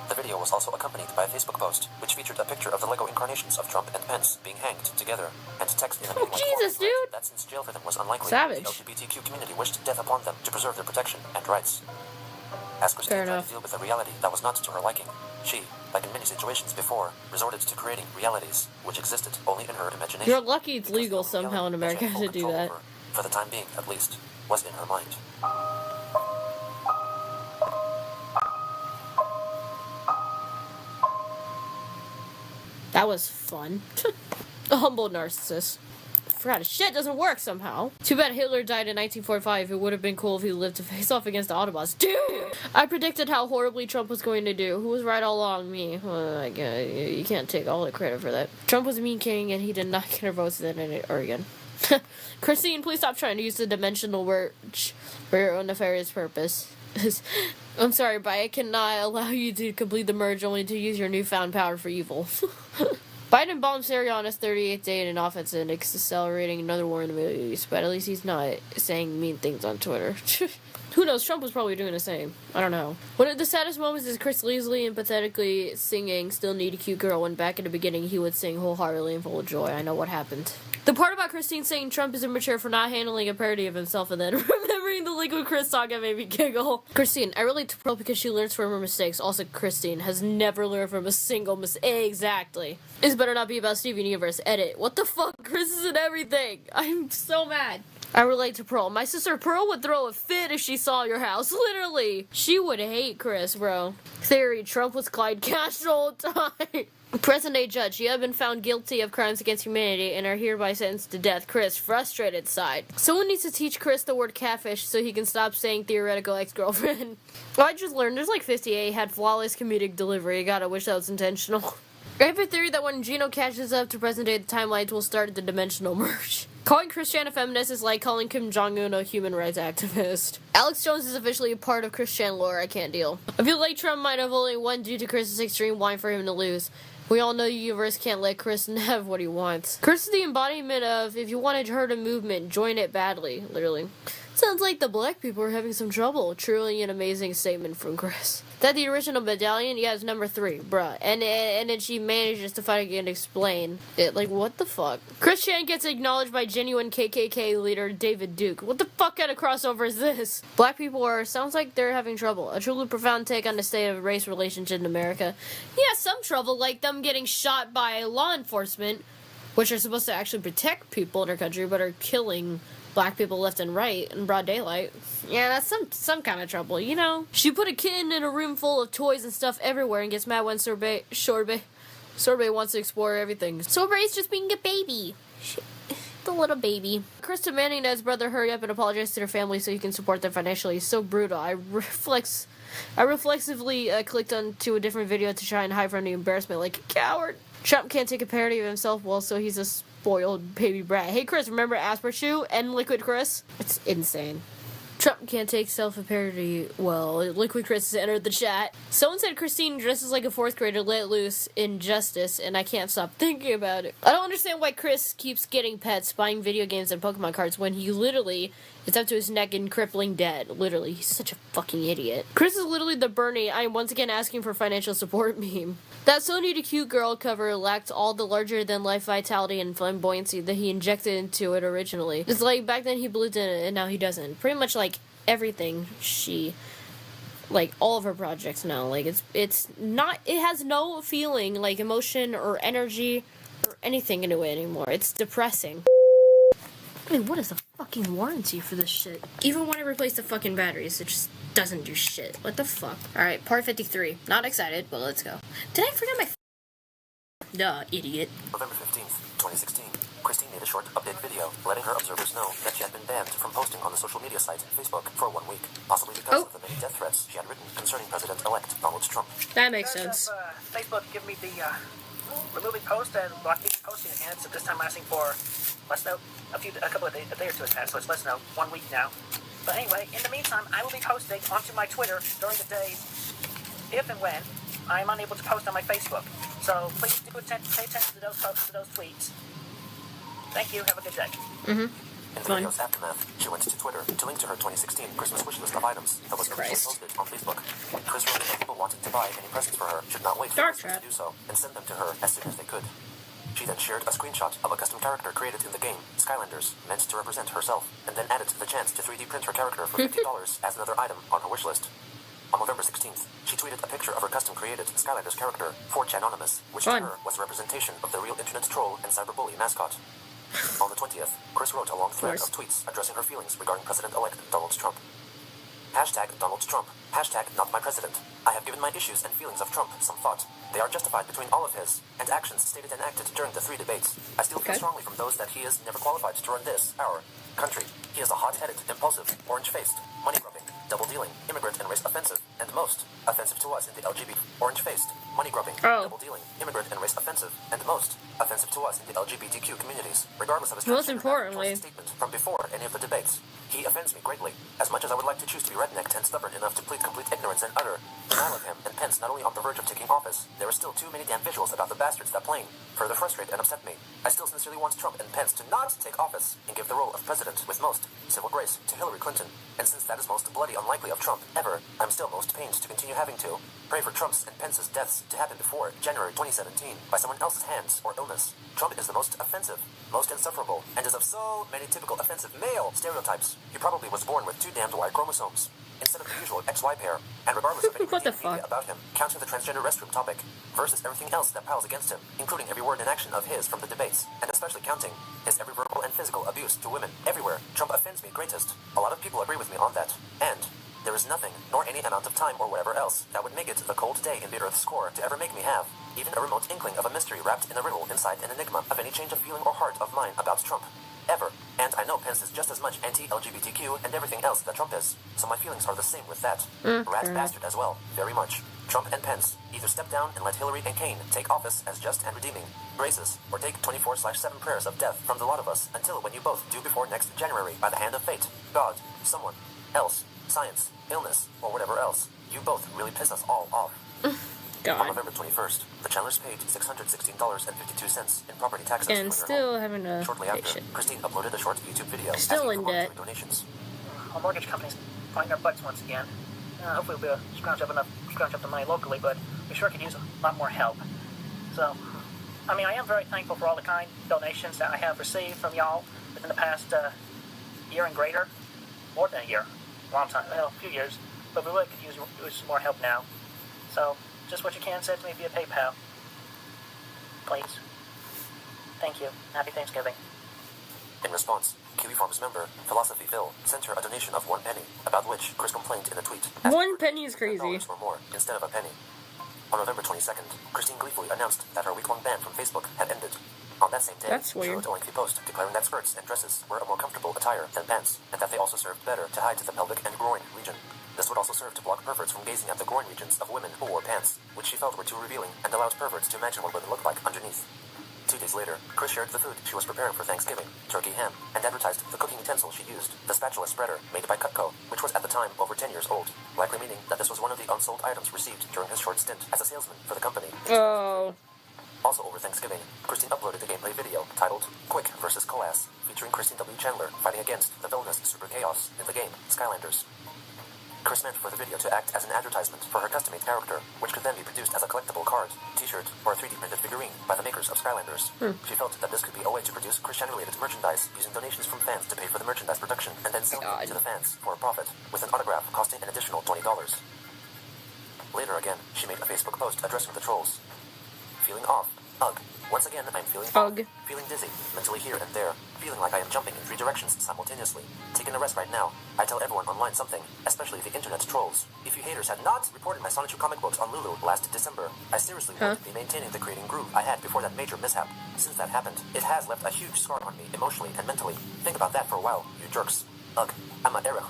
The video was also accompanied by a Facebook post, which featured a picture of the Lego incarnations of Trump and Pence being hanged together, and text in the Oh, Jesus, dude! that since jail for them was unlikely, Savage. the LGBTQ community wished death upon them to preserve their protection and rights. As Christine tried to deal with a reality that was not to her liking, she, like in many situations before, resorted to creating realities which existed only in her imagination. You're lucky it's Because legal the somehow in reality America that she had to do full that. control over, for the time being at least, was in her mind. That was fun. A humble narcissist. Forgot his shit doesn't work somehow. Too bad Hitler died in 1945. It would have been cool if he lived to face off against the Autobots. Dude! I predicted how horribly Trump was going to do. Who was right all along? Me. You can't take all the credit for that. Trump was a mean king and he did not get our votes in Oregon. Christine, please stop trying to use the dimensional word for your own nefarious purpose. I'm sorry, but I cannot allow you to complete the merge only to use your newfound power for evil. Biden bombed Syria on his 38th day in an offense and accelerating another war in the Middle East, but at least he's not saying mean things on Twitter. Who knows? Trump was probably doing the same. I don't know. One of the saddest moments is Chris Leslie empathetically singing Still Need a Cute Girl when back in the beginning he would sing wholeheartedly and full of joy. I know what happened. The part about Christine saying Trump is immature for not handling a parody of himself and then remembering the Liquid Chris saga made me giggle. Christine, I relate to Pearl because she learns from her mistakes. Also, Christine has never learned from a single mistake. Exactly. This better not be about Steven Universe. Edit. What the fuck? Chris is in everything. I'm so mad. I relate to Pearl. My sister Pearl would throw a fit if she saw your house. Literally. She would hate Chris, bro. Theory. Trump was Clyde Castro the whole time. Present-day judge. You have been found guilty of crimes against humanity and are hereby sentenced to death. Chris, frustrated side. Someone needs to teach Chris the word catfish so he can stop saying theoretical ex-girlfriend. I just learned there's like 58 had flawless comedic delivery. Gotta wish that was intentional. I have a theory that when Gino catches up to present-day timelines will start the dimensional merge. Calling Christian a feminist is like calling Kim Jong-un a human rights activist. Alex Jones is officially a part of Christian lore. I can't deal. I feel like Trump might have only won due to Chris's extreme whine for him to lose. We all know the universe can't let Chris have what he wants. Chris is the embodiment of, if you want to hurt a movement, join it badly. Literally. Sounds like the black people are having some trouble. Truly an amazing statement from Chris. That the original medallion? Yeah, it's number 3, bruh. And then she manages to fight again and explain it. Like, what the fuck? Chris Chan gets acknowledged by genuine KKK leader David Duke. What the fuck kind of crossover is this? Black people sounds like they're having trouble. A truly profound take on the state of race relations in America. Yeah, some trouble, like them getting shot by law enforcement, which are supposed to actually protect people in our country, but are killing black people left and right in broad daylight. Yeah, that's some kind of trouble, you know? She put a kitten in a room full of toys and stuff everywhere and gets mad when Sorbet wants to explore everything. Sorbet's just being a baby. The little baby. Chris demanding that his brother hurry up and apologize to their family so he can support them financially is so brutal. I reflexively clicked onto a different video to try and hide from the embarrassment like a coward. Trump can't take a parody of himself well, so he's a spoiled baby brat. Hey Chris, remember Asperchu and Liquid Chris? It's insane. Trump can't take self-parody well. Liquid Chris has entered the chat. Someone said Christine dresses like a 4th grader let loose in justice, and I can't stop thinking about it. I don't understand why Chris keeps getting pets, buying video games and Pokemon cards when he literally is up to his neck in crippling debt. Literally, he's such a fucking idiot. Chris is literally the Bernie I am once again asking for financial support meme. That So Need a Cute Girl cover lacked all the larger-than-life vitality and flamboyancy that he injected into it originally. It's like back then he believed in it and now he doesn't. Pretty much like everything like all of her projects now. Like it's not, it has no feeling, like emotion or energy or anything into it anymore. It's depressing. I mean, what is the fucking warranty for this shit? Even when I replace the fucking batteries, it just doesn't do shit. What the fuck? Alright, part 53. Not excited, but let's go. Did I forget my Duh, idiot. November 15th, 2016. Christine made a short update video letting her observers know that she had been banned from posting on the social media site Facebook for 1 week, possibly because of the many death threats she had written concerning President-elect Donald Trump. That makes sense. Facebook give me the removing post and blocking posting again. So this time asking for less than a day or two has passed, so it's less than 1 week now. But anyway, in the meantime, I will be posting onto my Twitter during the days if and when I am unable to post on my Facebook. So please do pay attention to those posts, to those tweets. Thank you. Have a good day. In the video's aftermath, she went to Twitter to link to her 2016 Christmas wish list of items that was originally posted on Facebook. Chris wrote that people wanting to buy any presents for her should not wait for Christmas to do so and send them to her as soon as they could. She then shared a screenshot of a custom character created in the game, Skylanders, meant to represent herself, and then added the chance to 3D print her character for $50 as another item on her wish list. On November 16th, she tweeted a picture of her custom-created Skylanders character, 4chanonymous, which to her was a representation of the real internet troll and cyberbully mascot. On the 20th, Chris wrote a long thread of tweets addressing her feelings regarding President-elect Donald Trump. Hashtag Donald Trump. Hashtag not my president. I have given my issues and feelings of Trump some thought. They are justified between all of his and actions stated and acted during the 3 debates. I still feel strongly from those that he is never qualified to run this, our country. He is a hot-headed, impulsive, orange-faced, money-grubbing, double-dealing, immigrant and race offensive, and most offensive to us in the LGBT, orange-faced, money-grubbing, double-dealing, immigrant and race offensive, and most offensive to us in the LGBTQ communities, regardless of his most importantly statement from before any of the debates. He offends me greatly. As much as I would like to choose to be rednecked and stubborn enough to plead complete ignorance and utter denial of him and Pence not only on the verge of taking office, there are still too many damn visuals about the bastards that plain further frustrate and upset me. I still sincerely want Trump and Pence to not take office and give the role of president with most civil grace to Hillary Clinton. And since that is most bloody unlikely of Trump ever, I'm still most pained to continue having to pray for Trump's and Pence's deaths to happen before January 2017 by someone else's hands or illness. Trump is the most offensive, most insufferable, and is of so many typical offensive male stereotypes. He probably was born with 2 damned Y chromosomes instead of the usual XY pair, and regardless of any media about him, counting the transgender restroom topic versus everything else that piles against him, including every word and action of his from the debates, and especially counting his every verbal and physical abuse to women everywhere, Trump offends me greatest. A lot of people agree with me on that, and there is nothing, nor any amount of time or whatever else, that would make it the cold day in the Earth's core to ever make me have even a remote inkling of a mystery wrapped in a riddle inside an enigma of any change of feeling or heart of mine about Trump. Ever. And I know Pence is just as much anti-LGBTQ and everything else that Trump is, so my feelings are the same with that. Rat bastard as well, very much. Trump and Pence either step down and let Hillary and Kane take office as just and redeeming graces, or take 24/7 prayers of death from the lot of us until when you both do before next January by the hand of fate, God, someone else, science, illness, or whatever else. You both really piss us all off. On November 21st, the Chandlers paid $616.52 in property taxes and still having to shortly after, Christine uploaded a short YouTube video still asking in for debt. donations. Our mortgage company's finding our butts once again. Hopefully we'll be able to scrounge up the money locally, but we sure could use a lot more help. So, I mean, I am very thankful for all the kind donations that I have received from y'all within the past year and greater. More than a year. A long time. A few years. But we really could use some more help now. So, just what you can send to me via PayPal. Please. Thank you. Happy Thanksgiving. In response, Kiwi Farms member Philosophy Phil sent her a donation of 1 penny, about which Chris complained in a tweet. 1 penny is crazy. $10 or more instead of a penny. On November 22nd, Christine gleefully announced that her week-long ban from Facebook had ended. On that same day, That's weird. she wrote a lengthy post declaring that skirts and dresses were a more comfortable attire than pants, and that they also served better to hide the pelvic and groin region. This would also serve to block perverts from gazing at the groin regions of women who wore pants, which she felt were too revealing and allowed perverts to imagine what women looked like underneath. 2 days later, Chris shared the food she was preparing for Thanksgiving, turkey ham, and advertised the cooking utensil she used, the spatula spreader made by Cutco, which was at the time over 10 years old, likely meaning that this was one of the unsold items received during his short stint as a salesman for the company. Oh. Also over Thanksgiving, Christine uploaded a gameplay video titled Quick vs. Coas, featuring Christine W. Chandler fighting against the villainous Super Chaos in the game Skylanders. Chris meant for the video to act as an advertisement for her custom-made character, which could then be produced as a collectible card, t-shirt, or a 3D printed figurine by the makers of Skylanders. She felt that this could be a way to produce Christian-related merchandise using donations from fans to pay for the merchandise production and then selling it to the fans for a profit, with an autograph costing an additional $20. Later again, she made a Facebook post addressing the trolls. Feeling off. Ugh. Once again, I'm feeling off. Feeling dizzy, mentally here and there. feeling like I am jumping in 3 directions simultaneously. Taking a rest right now. I tell everyone online something, especially the internet trolls. If you haters had not reported my Sonichu comic books on Lulu last December, I seriously would be maintaining the creating groove I had before that major mishap. Since that happened, it has left a huge scar on me emotionally and mentally. Think about that for a while, you jerks. Ugh, I'm a Erich.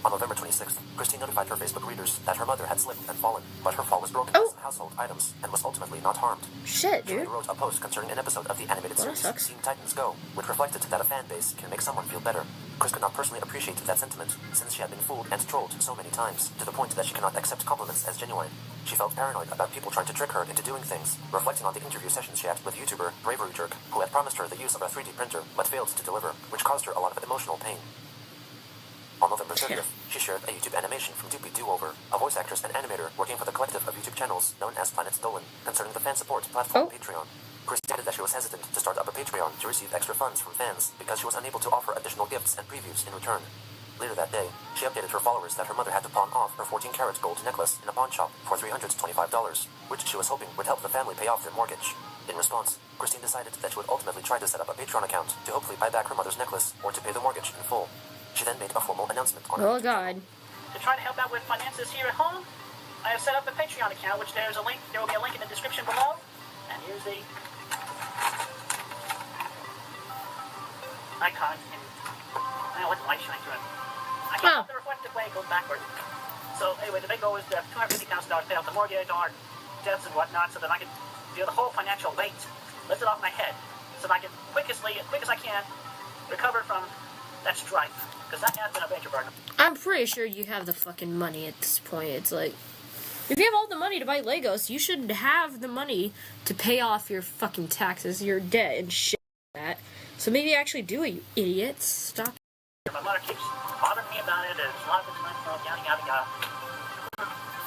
On November 26th, Christine notified her Facebook readers that her mother had slipped and fallen, but her fall was broken by some household items and was ultimately not harmed. Shit, She dude. wrote a post concerning an episode of the animated Well, that series sucks. Teen Titans Go, which reflected that a fan base can make someone feel better. Chris could not personally appreciate that sentiment, since she had been fooled and trolled so many times, to the point that she cannot accept compliments as genuine. She felt paranoid about people trying to trick her into doing things, reflecting on the interview sessions she had with YouTuber Bravery Jerk, who had promised her the use of a 3D printer, but failed to deliver, which caused her a lot of emotional pain. On November 30th, she shared a YouTube animation from Doopy Do-Over, a voice actress and animator working for the collective of YouTube channels known as Planet Dolan, concerning the fan support platform Patreon. Chris stated that she was hesitant to start up a Patreon to receive extra funds from fans because she was unable to offer additional gifts and previews in return. Later that day, she updated her followers that her mother had to pawn off her 14-karat gold necklace in a pawn shop for $325, which she was hoping would help the family pay off their mortgage. In response, Christine decided that she would ultimately try to set up a Patreon account to hopefully buy back her mother's necklace or to pay the mortgage in full. She then made a formal announcement on her Oh, YouTube God. To try to help out with finances here at home, I have set up a Patreon account, which there will be a link in the description below. And here's the icon. I don't know what the light shines through it. I can't help the reflective way it goes backward. So anyway, the big goal is to have $250,000 pay off the mortgage, all our debts and whatnot, so that I can feel the whole financial weight lifted off my head, so that I can quick as I can recover from that strife. Because that has been a major burden. I'm pretty sure you have the fucking money at this point. It's like, if you have all the money to buy Legos, you should have the money to pay off your fucking taxes, your debt, and shit like that. So maybe actually do it, you idiots. Stop. My mother keeps bothering me about it. There's a lot of information, yada yada yada.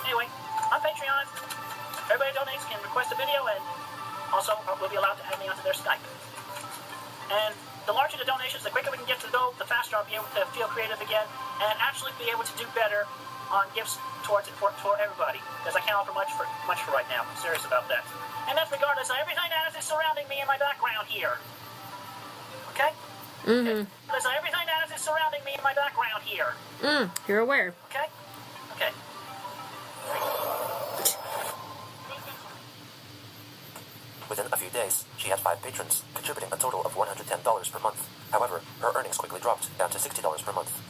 Anyway, on Patreon, everybody who donates can request a video and also will be allowed to add me onto their Skype. And the larger the donations, the quicker we can get to the goal, the faster I'll be able to feel creative again and actually be able to do better on gifts towards it for everybody. Because I can't offer much for right now. I'm serious about that. And that's regardless of everything that is surrounding me in my background here. Okay? Mm-hmm. There's everything that is surrounding me in my background here. You're aware. Okay? Okay. Within a few days, she had 5 patrons, contributing a total of $110 per month. However, her earnings quickly dropped down to $60 per month.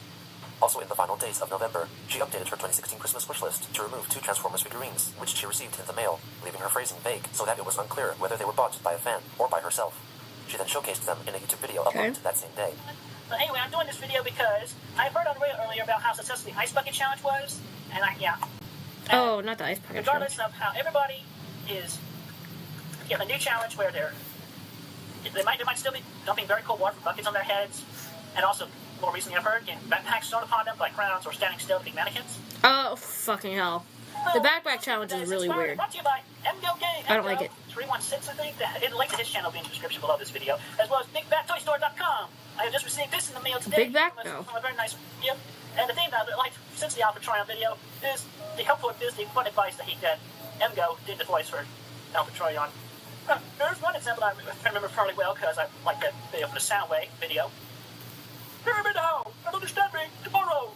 Also in the final days of November, she updated her 2016 Christmas wishlist to remove 2 Transformers figurines, which she received in the mail, leaving her phrasing vague so that it was unclear whether they were bought by a fan or by herself. She then showcased them in a YouTube video uploaded that same day. But anyway, I'm doing this video because I heard on the radio earlier about how successful the Ice Bucket Challenge was, and Oh, not the ice bucket regardless challenge. of how everybody is getting a new challenge where they might still be dumping very cold water from buckets on their heads, and also more recently I've heard getting backpacks thrown upon them by crowds or standing still to be mannequins. Oh, fucking hell. The backpack challenge is really weird. Brought to you by MGO Game. I don't like it. 316, I think. The link to his channel will be in the description below this video, as well as BigBatToyStore.com. I have just received this in the mail today. Big Back? No. From a very nice gift. And the thing that I like since the Alpha Tryon video is the helpful and busy fun advice that MGO did the voice for Alpha Tryon. There's one example I remember fairly well because I like that video from the Soundwave video. Hear me now and understand me tomorrow.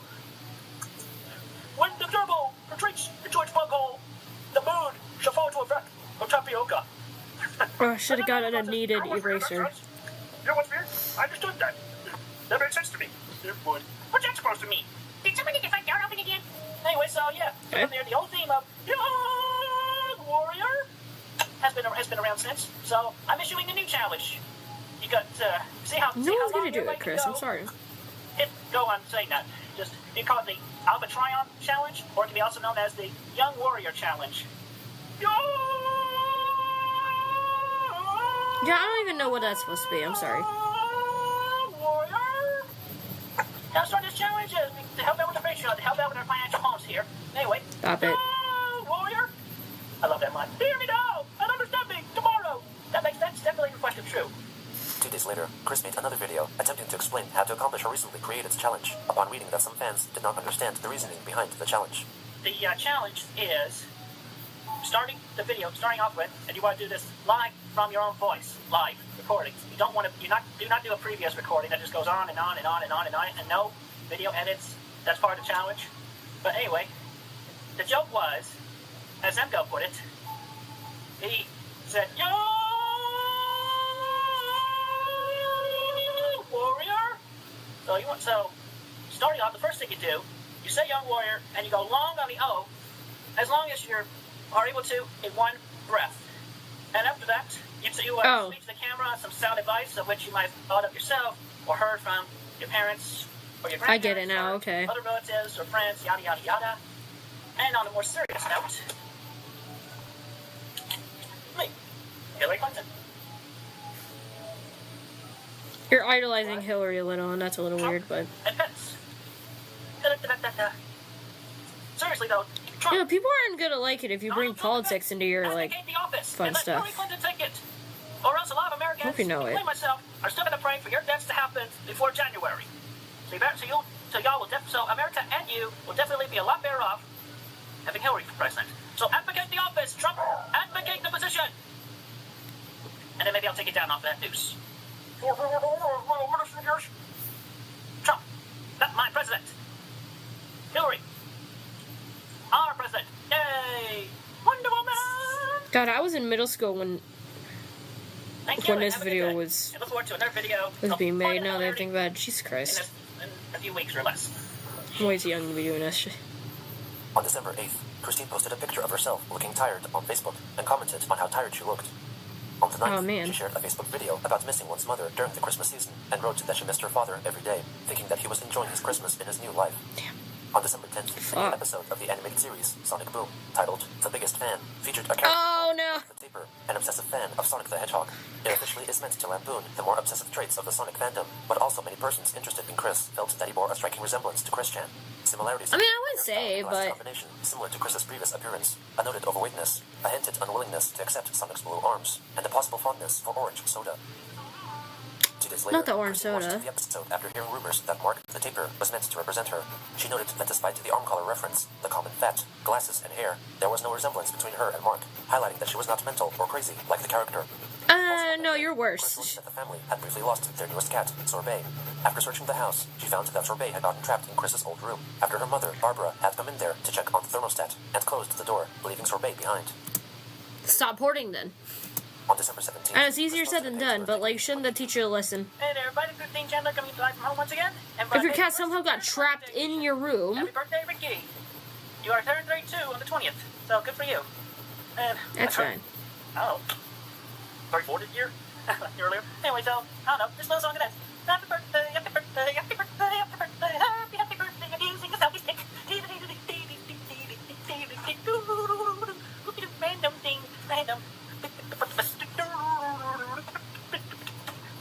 When the turbo retreats into its bunghole, the moon shall fall to a wreck of tapioca. Oh, I should have gotten a needed eraser. You know what's weird? I understood that. That made sense to me. It would. What's that supposed to mean? Did somebody get the front door open again? Anyway, so yeah. Okay. From there, the old theme of Young Warrior has been around since. So I'm issuing a new challenge. You got see how No see one's how long gonna do everybody it, can Chris. go. I'm sorry. Go on saying that. Just you call it the Alpha Tryon Challenge, or it can be also known as the Young Warrior Challenge. Yeah, I don't even know what that's supposed to be. I'm sorry. Warrior. Now start this challenge to help out with the Patreon, to help out with our financial homes here. Anyway. Stop it. Warrior. I love that line. Hear me now and understand me tomorrow. That's definitely reflective true. 2 days later, Chris made another video attempting to explain how to accomplish her recently created challenge, upon reading that some fans did not understand the reasoning behind the challenge. The challenge is starting off with, and you want to do this live from your own voice, live recordings. You don't want to, do not do a previous recording that just goes on and on and on and on and on, and no video edits. That's part of the challenge. But anyway, the joke was, as Emko put it, he said, "Yo, warrior." So starting off, the first thing you do, you say "young warrior" and you go long on the O, as long as you are able to in one breath. And after that, you speak to the camera some sound advice of which you might have thought of yourself or heard from your parents or your grandparents. I get it now. Okay. Other relatives or friends, yada yada yada. And on a more serious note, me, Hillary Clinton. You're idolizing Hillary a little, and that's a little weird, but... And Pence. Seriously, though, Trump... You know, people aren't gonna like it if you bring politics into your, like, fun stuff. Hillary Clinton take it. Or else a lot of Americans, Hope you know including myself, are still gonna pray for your deaths to happen before January. So America and you will definitely be a lot better off having Hillary for president. So advocate the office, Trump. Advocate the position. And then maybe I'll take it down off that noose. Trump, not my president. Hillary, our president. Yay! Wonder Woman! God, I was in middle school when this video was being made. Now that I think about it, Jesus Christ. In a few weeks or less. I'm way too young to be doing this shit. On December 8th, Christine posted a picture of herself looking tired on Facebook and commented on how tired she looked. On the 9th, she shared a Facebook video about missing one's mother during the Christmas season and wrote that she missed her father every day, thinking that he was enjoying his Christmas in his new life. Damn. On December 10th, a new episode of the animated series Sonic Boom, titled The Biggest Fan, featured a character called the Taper, an obsessive fan of Sonic the Hedgehog. It officially is meant to lampoon the more obsessive traits of the Sonic fandom, but also many persons interested in Chris felt that he bore a striking resemblance to Chris Chan. Similarities. I mean, I wouldn't say, but... combination similar to Chris's previous appearance, a noted overweightness, a hinted unwillingness to accept Sonic's blue arms, and a possible fondness for orange soda. 2 days later, not the orange soda. Watched the episode after hearing rumors that Mark, the Taper, was meant to represent her. She noted that despite the arm color reference, the common fat, glasses, and hair, there was no resemblance between her and Mark, highlighting that she was not mental or crazy like the character. No, you're worse. Chris learned that the family had briefly lost their newest cat, Sorbet. After searching the house, she found that Sorbet had gotten trapped in Chris's old room, after her mother, Barbara, had come in there to check on the thermostat, and closed the door, leaving Sorbet behind. Stop hoarding, then. On December 17th... And it's easier said than done, but, like, shouldn't that teach you a lesson? Hey there, everybody, 15 Chandler coming live from home once again. If your cat somehow got trapped in your room... Happy birthday, Ricky. You are third grade 2 on the 20th, so good for you. And that's fine. Oh. 34th year? Earlier. Anyway, so, I don't know, this little song it is. Happy birthday, happy birthday, happy birthday, happy birthday, happy birthday, I'm using a selfie stick. Random thing, random.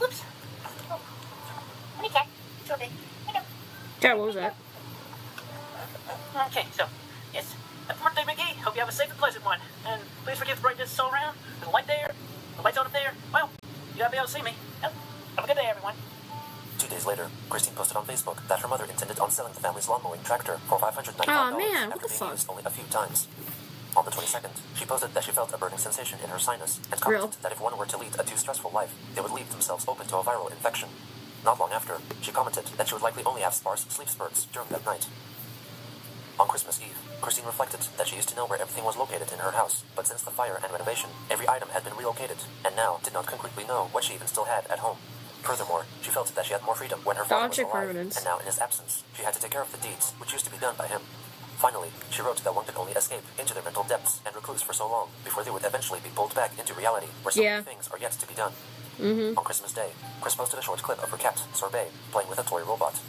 Oops. Oh. Hey, cat. It's okay. Yeah, what was that? Okay, so, yes. Happy birthday, Mickey. Hope you have a safe and pleasant one. And please forgive the brightness all around. There's a light there. The light's on up there. Well, you gotta be able to see me. Well, have a good day, everyone. 2 days later, Christine posted on Facebook that her mother intended on selling the family's lawn mowing tractor for $595 oh, man, after being used only a few times. On the 22nd, she posted that she felt a burning sensation in her sinus and commented that if one were to lead a too stressful life, they would leave themselves open to a viral infection. Not long after, she commented that she would likely only have sparse sleep spurts during that night. On Christmas Eve, Christine reflected that she used to know where everything was located in her house, but since the fire and renovation, every item had been relocated, and now did not concretely know what she even still had at home. Furthermore, she felt that she had more freedom when her father was alive, and now in his absence, she had to take care of the deeds, which used to be done by him. Finally, she wrote that one could only escape into their mental depths and recluse for so long before they would eventually be pulled back into reality, where so many things are yet to be done. On Christmas Day, Chris posted a short clip of her cat, Sorbet, playing with a toy robot.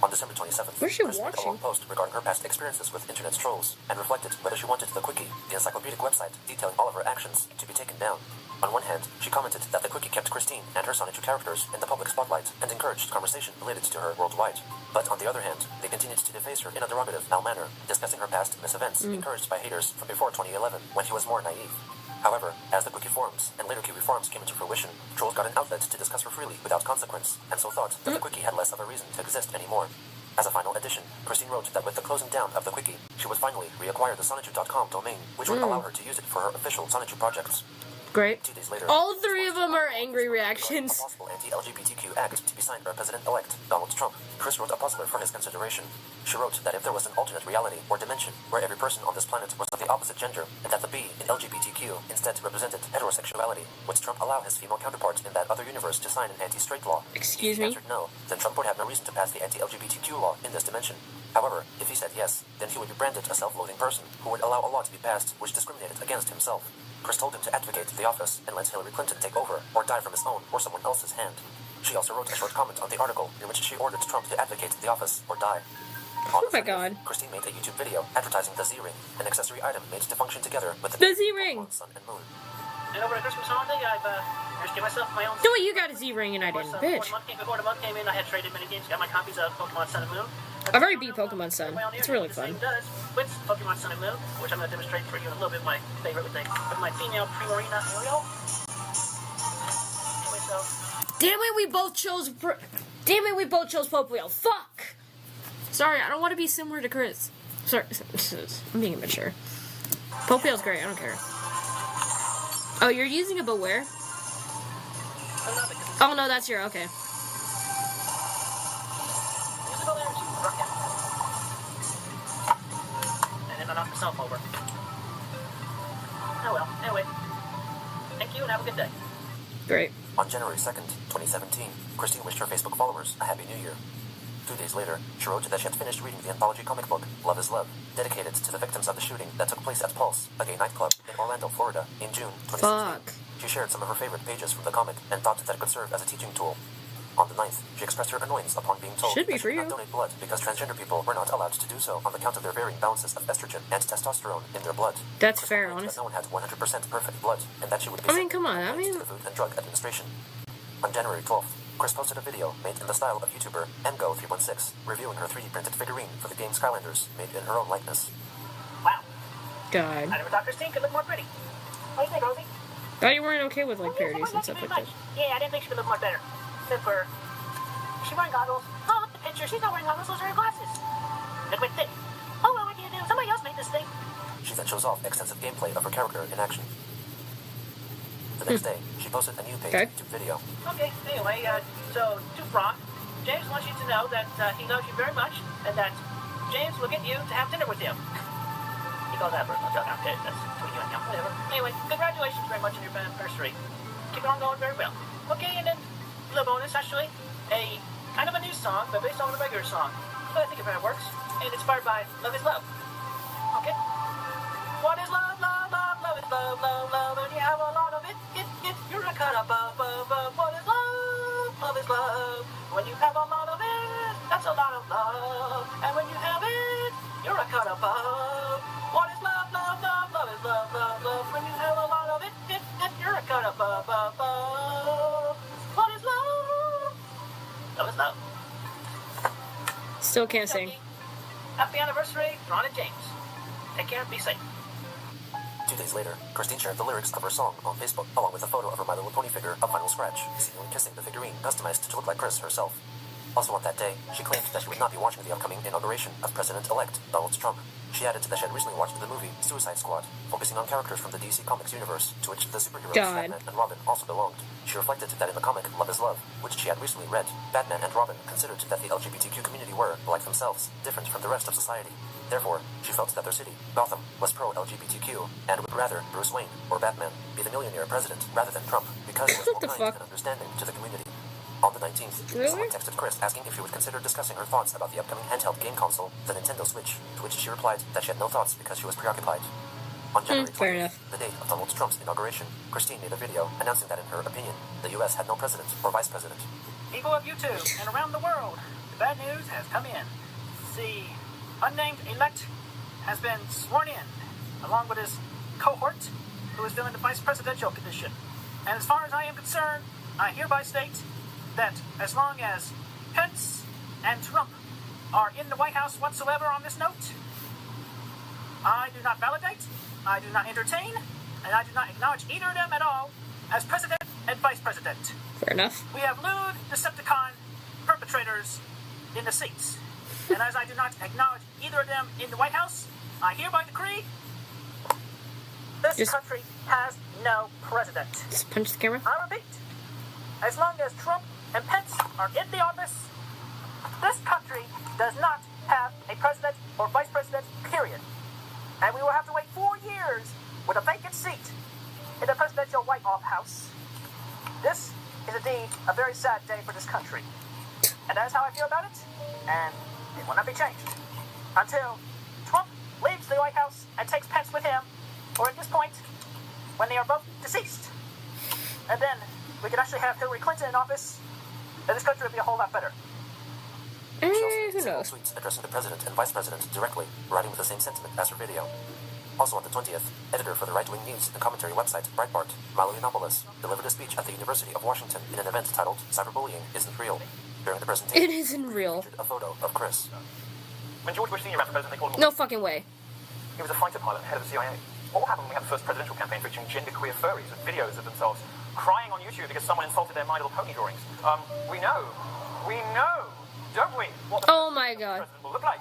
On December 27th, Where's she Chris made a long watching? post regarding her past experiences with internet trolls and reflected whether she wanted the Quickie, the encyclopedic website detailing all of her actions, to be taken down. On one hand, she commented that the Quickie kept Christine and her Sonic 2 characters in the public spotlight and encouraged conversation related to her worldwide. But on the other hand, they continued to deface her in a derogative, foul manner, discussing her past misevents encouraged by haters from before 2011, when he was more naive. However, as the Quickie forums and later Kiwi forums came into fruition, trolls got an outlet to discuss her freely without consequence, and so thought that the Quickie had less of a reason to exist anymore. As a final addition, Christine wrote that with the closing down of the Quickie, she would finally reacquire the Sonichu.com domain, which would allow her to use it for her official Sonichu projects. Great. 2 days later, All three of them are angry reactions. A possible anti-LGBTQ act to be signed by President-elect Donald Trump. Chris wrote a puzzler for his consideration. She wrote that if there was an alternate reality or dimension where every person on this planet was of the opposite gender, and that the B in LGBTQ instead represented heterosexuality, would Trump allow his female counterpart in that other universe to sign an anti-straight law? Excuse If he me? answered no, then Trump would have no reason to pass the anti-LGBTQ law in this dimension. However, if he said yes, then he would be branded a self-loathing person who would allow a law to be passed which discriminated against himself. Chris told him to advocate the office and let Hillary Clinton take over or die from his own or someone else's hand. She also wrote a short comment on the article in which she ordered Trump to advocate the office or die. On Oh my 30th, God. Christine made a YouTube video advertising the Z-Ring, an accessory item made to function together with The Z-Ring! Sun and Moon. And over the Christmas holiday, I've just given myself my own. No, way, you got a Z-ring and I didn't, bitch. Before the month came in, I had traded many games, got my copies of Pokemon Sun and Moon. I've already beat Pokemon Sun. It's really fun. It does with Pokemon Sun and Moon, which I'm going to demonstrate for you in a little bit. My favorite with my female Primarina Ariel. Anyway, so Damn it, we both chose Popplio. Fuck! Sorry, I don't want to be similar to Chris. Sorry, I'm being immature. Popplio's great, I don't care. Oh, you're using a BloBer? Oh no, that's your, okay. and then I knocked myself over. Oh well. Anyway, thank you and have a good day. Great. On January 2nd, 2017, Christine wished her Facebook followers a Happy New Year. 2 days later, she wrote that she had finished reading the anthology comic book, Love is Love, dedicated to the victims of the shooting that took place at Pulse, a gay nightclub in Orlando, Florida, in June 2016. Fuck. She shared some of her favorite pages from the comic and thought that it could serve as a teaching tool. On the 9th, she expressed her annoyance upon being told Should be that for she could you. not donate blood because transgender people were not allowed to do so on account of their varying balances of estrogen and testosterone in their blood. That's Chris fair, complained that honestly. no one had 100% perfect blood, and that she would be I mean, sent come on, I complaints mean- to the Food and Drug Administration. On January 12th, Chris posted a video made in the style of YouTuber MGO316, reviewing her 3D printed figurine for the game Skylanders, made in her own likeness. Wow. God. I never thought Christine could look more pretty. What do you think, Rosie? Thought you weren't okay with, like, Oh, yes, parodies and I stuff very like that. much. Yeah, I didn't think she could look much better. Except for... Is she wearing goggles? Oh, look at the picture. She's not wearing goggles. Those are her glasses. Look what thick. Oh, well, what do you do? Somebody else made this thing. She then shows off extensive gameplay of her character in action. The next day, she posted a new paid Okay. YouTube video. Okay, anyway, so, to Frank, James wants you to know that he loves you very much and that James will get you to have dinner with him. He calls that personal joke. Okay, that's between you and him. Whatever. Anyway, congratulations very much on your anniversary. Keep it on going very well. Okay, and then, a little bonus, actually, a kind of a new song, but based on a regular song. But I think it kind of works. And it's inspired by Love is Love. Okay? What is love, love, love, love is love, love, love, and you have a lot of it, you're a cut up, what is love, love is love, when you have a lot of it, that's a lot of love, and when you have it, you're a cut up, what is love, love, love, love is love, love, love, when you have a lot of it, you're a cut up, what is love, love is love. Still can't sing. Happy anniversary, Ron and James. Take care, be safe. 2 days later, Christine shared the lyrics of her song on Facebook, along with a photo of her My Little Pony figure of Final Scratch, seemingly kissing the figurine, customized to look like Chris herself. Also on that day, she claimed that she would not be watching the upcoming inauguration of President-elect Donald Trump. She added that she had recently watched the movie Suicide Squad, focusing on characters from the DC Comics universe, to which the superheroes God. Batman and Robin also belonged. She reflected that in the comic Love is Love, which she had recently read, Batman and Robin considered that the LGBTQ community were, like themselves, different from the rest of society. Therefore, she felt that their city, Gotham, was pro-LGBTQ, and would rather Bruce Wayne, or Batman, be the millionaire president rather than Trump, because he was What more the kind fuck? and understanding to the community. On the 19th, Really? someone texted Chris asking if she would consider discussing her thoughts about the upcoming handheld game console, the Nintendo Switch, to which she replied that she had no thoughts because she was preoccupied. On January fair 20th, enough. the date of Donald Trump's inauguration, Christine made a video announcing that in her opinion, the U.S. had no president or vice president. People of YouTube and around the world, the bad news has come in. The unnamed elect has been sworn in, along with his cohort, who is filling the vice presidential position. And as far as I am concerned, I hereby state that as long as Pence and Trump are in the White House whatsoever on this note, I do not validate, I do not entertain, and I do not acknowledge either of them at all as president and vice president. Fair enough. We have lewd Decepticon perpetrators in the seats. And as I do not acknowledge either of them in the White House, I hereby decree this country has no president. Just punch the camera. I repeat, as long as Trump and Pence are in the office, this country does not have a president or vice president, period. And we will have to wait 4 years with a vacant seat in the presidential White House. This is indeed a very sad day for this country. And that is how I feel about it, and it will not be changed until Trump leaves the White House and takes Pence with him, or at this point, when they are both deceased. And then we can actually have Hillary Clinton in office, and this country will be a whole lot better. Who knows? Tweets addressing the president and vice president directly, writing with the same sentiment as her video. Also on the 20th, editor for the right-wing news and commentary website Breitbart, Milo Yiannopoulos, delivered a speech at the University of Washington in an event titled "Cyberbullying Isn't Real." During the presentation, It isn't real. featured a photo of Chris. When George Bush Sr. ran for president, they called him... No fucking way. He was a fighter pilot, head of the CIA. What will happen when we have the first presidential campaign featuring genderqueer furries with videos of themselves crying on YouTube because someone insulted their My Little Pony drawings? We know, don't we? What the Oh my god. president will look like.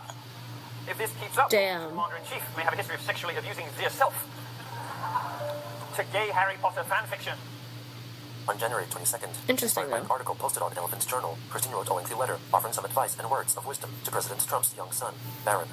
If this keeps up, Damn. Commander-in-Chief may have a history of sexually abusing their self to gay Harry Potter fanfiction. On January 22nd, Interesting, inspired by an though. article posted on Elephant's Journal, Christine wrote a lengthy letter offering some advice and words of wisdom to President Trump's young son, Barron.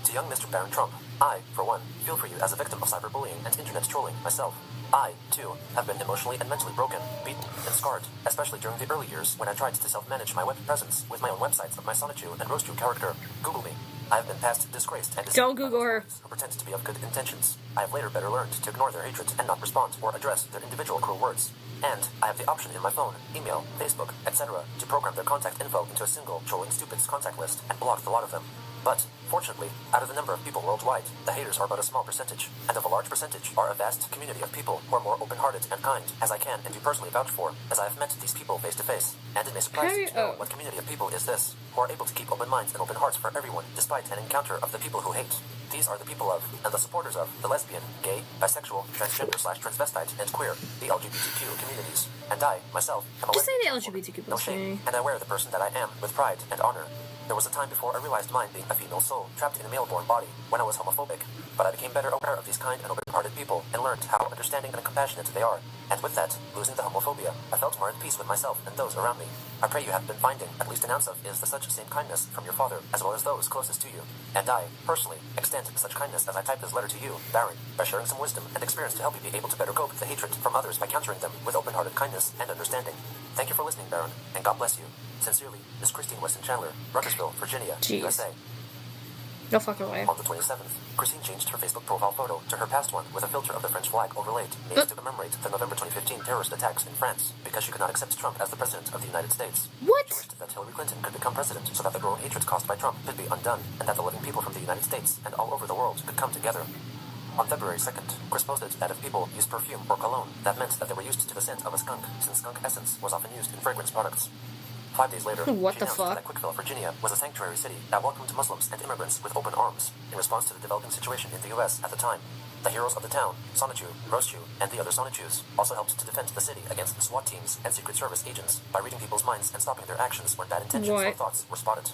To young Mr. Barron Trump, I, for one, feel for you as a victim of cyberbullying and internet trolling myself. I, too, have been emotionally and mentally broken, beaten, and scarred, especially during the early years when I tried to self-manage my web presence with my own websites of my Sonichu and Roastu character. Google me. I have been past disgraced and Don't deceived by Google those her. bullies who pretend to be of good intentions. I have later better learned to ignore their hatred and not respond or address their individual cruel words. And I have the option in my phone, email, Facebook, etc. to program their contact info into a single trolling stupids contact list and block the lot of them. But, fortunately, out of the number of people worldwide, the haters are but a small percentage, and of a large percentage are a vast community of people who are more open-hearted and kind, as I can and do personally vouch for, as I have met these people face to face. And it may surprise you to know what community of people is this, who are able to keep open minds and open hearts for everyone, despite an encounter of the people who hate. These are the people of, and the supporters of, the lesbian, gay, bisexual, transgender/transvestite, and queer, the LGBTQ communities. And I, myself, am a Just say the lesbian woman. LGBTQ No shame, and I wear the person that I am with pride and honor. There was a time before I realized mine being a female soul trapped in a male-born body when I was homophobic, but I became better aware of these kind and open-hearted people and learned how understanding and compassionate they are. And with that, losing the homophobia, I felt more at peace with myself and those around me. I pray you have been finding at least an ounce of is the such same kindness from your father, as well as those closest to you. And I, personally, extend such kindness as I type this letter to you, Barron, by sharing some wisdom and experience to help you be able to better cope with the hatred from others by countering them with open-hearted kindness and understanding. Thank you for listening, Barron, and God bless you. Sincerely, Miss Christine Weston Chandler, Ruckersville, Virginia, Jeez. USA. No fucking way. On the 27th, Christine changed her Facebook profile photo to her past one with a filter of the French flag overlaid, made to commemorate the November 2015 terrorist attacks in France, because she could not accept Trump as the president of the United States. What? She wished that Hillary Clinton could become president so that the growing hatred caused by Trump could be undone, and that the living people from the United States and all over the world could come together. On February 2nd, Chris posted that if people used perfume or cologne, that meant that they were used to the scent of a skunk, since skunk essence was often used in fragrance products. 5 days later, What she the announced fuck? that Quickville, Virginia was a sanctuary city that welcomed Muslims and immigrants with open arms in response to the developing situation in the U.S. at the time. The heroes of the town, Sonichu, Roastu, and the other Sonichus, also helped to defend the city against SWAT teams and Secret Service agents by reading people's minds and stopping their actions when bad intentions or What? thoughts were spotted.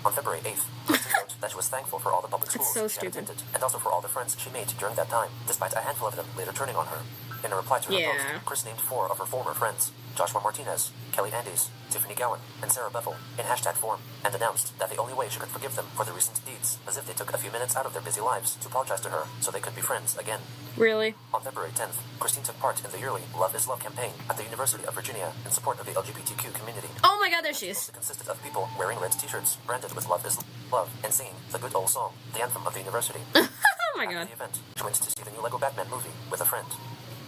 On February 8th, Kristen wrote that she was thankful for all the public schools so she had stupid. attended, and also for all the friends she made during that time, despite a handful of them later turning on her. In a reply to her Yeah. post, Chris named 4 of her former friends, Joshua Martinez, Kelly Andes, Tiffany Gowan, and Sarah Bethel, in hashtag form, and announced that the only way she could forgive them for their recent deeds was if they took a few minutes out of their busy lives to apologize to her so they could be friends again. Really? On February 10th, Christine took part in the yearly Love is Love campaign at the University of Virginia in support of the LGBTQ community. Oh my god, there she is. It consisted of people wearing red t-shirts branded with Love is Love and singing the good old song, the anthem of the university. Oh my After god. the event, she went to see the new LEGO Batman movie with a friend.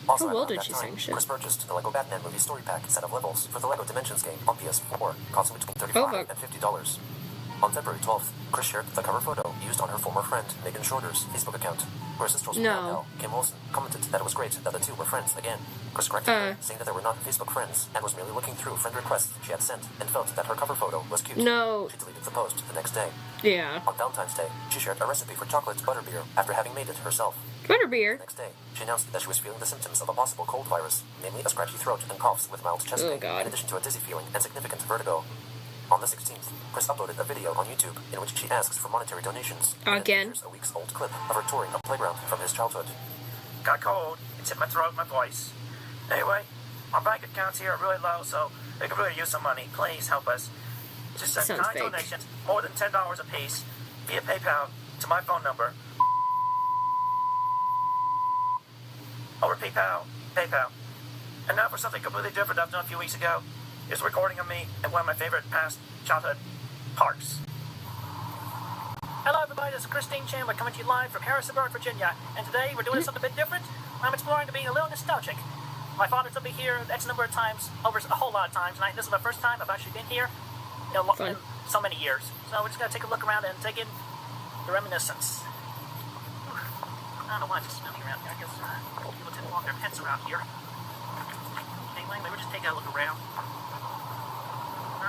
Also, How well around did that she time, sing shit? Chris purchased the LEGO Batman movie story pack set of levels for the LEGO Dimensions game on PS4, costing between $35 fuck. and $50. On February 12th, Chris shared the cover photo used on her former friend Megan Schroeder's Facebook account. Her sister's No. Kim Wilson, commented that it was great that the two were friends again. Chris corrected her, saying that they were not Facebook friends and was merely looking through friend requests she had sent and felt that her cover photo was cute. No. She deleted the post the next day. Yeah. On Valentine's Day, she shared a recipe for chocolate butterbeer after having made it herself. Butterbeer. The next day, she announced that she was feeling the symptoms of a possible cold virus, namely a scratchy throat and coughs with mild chest pain, in addition to a dizzy feeling and significant vertigo. On the 16th, Chris uploaded a video on YouTube in which she asks for monetary donations. Again. Here's a week's old clip of her touring a playground from his childhood. Got cold. It's in my throat, my voice. Anyway, our bank accounts here are really low, so we could really use some money. Please help us. Just send Sounds kind fake. donations, more than $10 a piece, via PayPal to my phone number. Over PayPal. And now for something completely different I've done a few weeks ago. Is a recording of me at one of my favorite past childhood parks. Hello everybody, this is Christine Chandler coming to you live from Harrisonburg, Virginia. And today we're doing something a bit different. I'm exploring to being a little nostalgic. My father took me here X number of times, over a whole lot of times, and this is the first time I've actually been here in so many years. So we're just going to take a look around and take in the reminiscence. I don't know why it's just smelling around here. I guess people tend to walk their pets around here. Anyway, we'll just take a look around.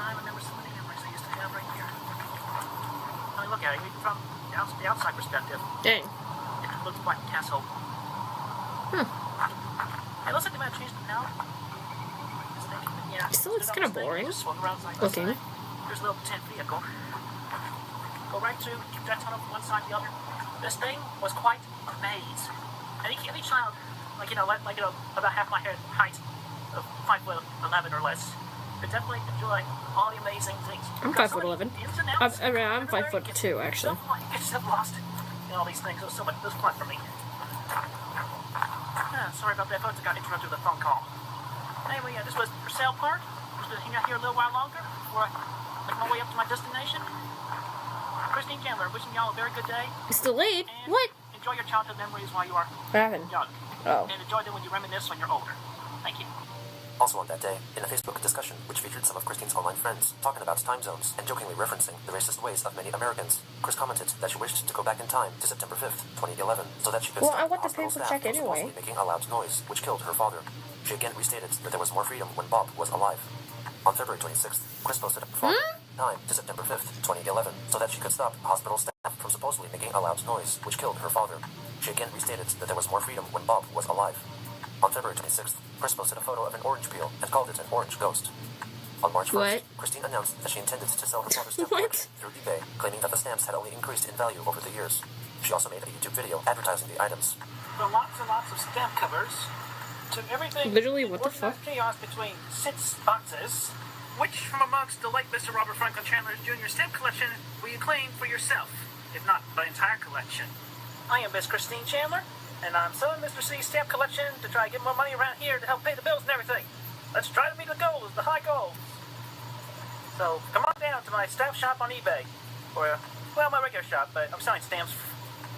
I remember some of the memories I used to have right here. I mean, look at it, from the outside perspective. Dang. It looks like a castle. Hey, looks like they might have changed it now. Yeah. It still looks kind of boring looking. There's a little tin vehicle. Go right through, keep that tunnel from one side to the other. This thing was quite a maze. Any child, about half my height, of 5'11" or less, could definitely enjoy all the amazing things. I'm 5'11". I'm 5'2", actually. You get yourself lost in all these things. It was fun for me. Sorry about that, folks. I got interrupted with a phone call. Anyway, this was for sale park. I'm just going to hang out here a little while longer before I make my way up to my destination. Christine Chandler, wishing y'all a very good day. It's delayed. And What? enjoy your childhood memories while you are What happened? young. Oh. And enjoy them when you reminisce when you're older. Thank you. Also on that day, in a Facebook discussion which featured some of Christine's online friends talking about time zones and jokingly referencing the racist ways of many Americans, Chris commented that she wished to go back in time to September 5th, 2011, so that she could Well, stop I want the hospital paper staff check from anyway. supposedly making a loud noise, which killed her father. She again restated that there was more freedom when Bob was alive. On February 26th, Chris posted a time to September 5th, 2011, so that she could stop hospital staff from supposedly making a loud noise, which killed her father. She again restated that there was more freedom when Bob was alive. On February 26th, Chris posted a photo of an orange peel and called it an orange ghost. On March 1st, Christine announced that she intended to sell her father's stamp collection through eBay, claiming that the stamps had only increased in value over the years. She also made a YouTube video advertising the items. From lots and lots of stamp covers to everything. Literally, what the fuck? Chaos between 6 boxes. Which from amongst the late Mr. Robert Franklin Chandler's Jr. stamp collection will you claim for yourself, if not the entire collection? I am Miss Christine Chandler, and I'm selling Mr. C's stamp collection to try to get more money around here to help pay the bills and everything. Let's try to meet the goals, the high goals. So come on down to my stamp shop on eBay, or my regular shop, but I'm selling stamps.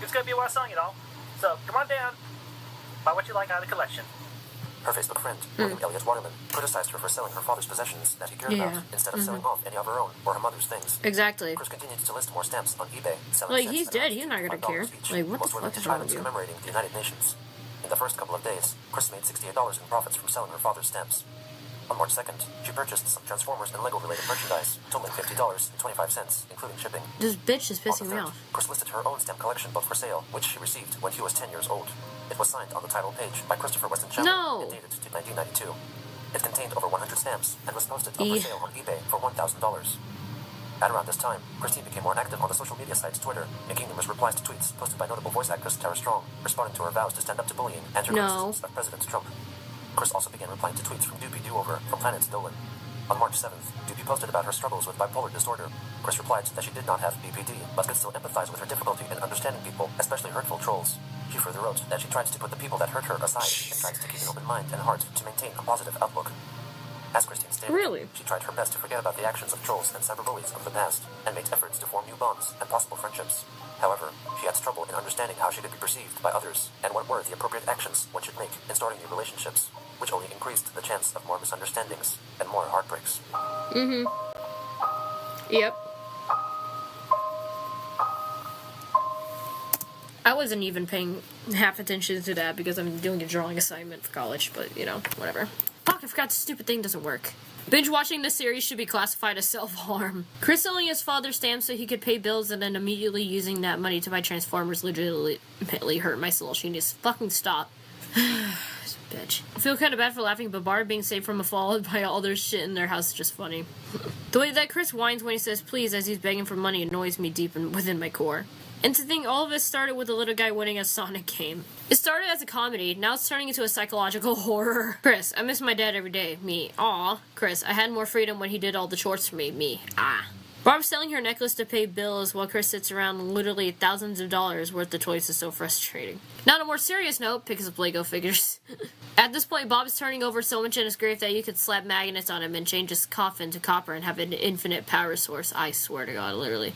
It's gonna be a while selling it all. So come on down, buy what you like out of the collection. Her Facebook friend, William Elliott Waterman, criticized her for selling her father's possessions that he cared about instead of selling off any of her own or her mother's things. Exactly. Chris continued to list more stamps on eBay, selling Like, stamps he's that dead. amounted He's to not gonna $5 care. each, Like, what the most were fuck is vintage wrong items with you? commemorating the United Nations. In the first couple of days, Chris made $68 in profits from selling her father's stamps. On March 2nd, she purchased some Transformers and Lego-related merchandise, totaling $50.25, including shipping. This bitch is On the pissing me 3rd, off. Chris listed her own stamp collection book for sale, which she received when he was 10 years old. It was signed on the title page by Christopher Weston Chandler No. and dated to 1992. It contained over 100 stamps and was posted up for sale on eBay for $1,000. At around this time, Christine became more active on the social media site Twitter, making numerous replies to tweets posted by notable voice actress Tara Strong, responding to her vows to stand up to bullying and her criticisms of President Trump. Chris also began replying to tweets from Doopy Doover from Planet Dolan. On March 7th, Doopy posted about her struggles with bipolar disorder. Chris replied that she did not have BPD, but could still empathize with her difficulty in understanding people, especially hurtful trolls. She further wrote that she tries to put the people that hurt her aside and tries to keep an open mind and heart to maintain a positive outlook. As Christine stated, Really? she tried her best to forget about the actions of trolls and cyberbullies of the past, and made efforts to form new bonds and possible friendships. However, she had trouble in understanding how she could be perceived by others, and what were the appropriate actions one should make in starting new relationships, which only increased the chance of more misunderstandings and more heartbreaks. Yep. I wasn't even paying half attention to that because I'm doing a drawing assignment for college, but, you know, whatever. Fuck, I forgot the stupid thing doesn't work. Binge watching this series should be classified as self-harm. Chris selling his father's stamps so he could pay bills and then immediately using that money to buy Transformers legitimately hurt my soul. She needs to fucking stop. Bitch. I feel kind of bad for laughing, but Barb being saved from a fall by all their shit in their house is just funny. The way that Chris whines when he says please as he's begging for money annoys me deep within my core. And to think all of this started with a little guy winning a Sonic game. It started as a comedy, now it's turning into a psychological horror. Chris, I miss my dad every day. Me. Aw. Chris, I had more freedom when he did all the chores for me. Me. Ah. Barb's selling her necklace to pay bills while Chris sits around literally thousands of dollars worth of toys is so frustrating. Now on a more serious note, picks up Lego figures. At this point, Bob is turning over so much in his grave that you could slap magnets on him and change his coffin to copper and have an infinite power source. I swear to God, literally.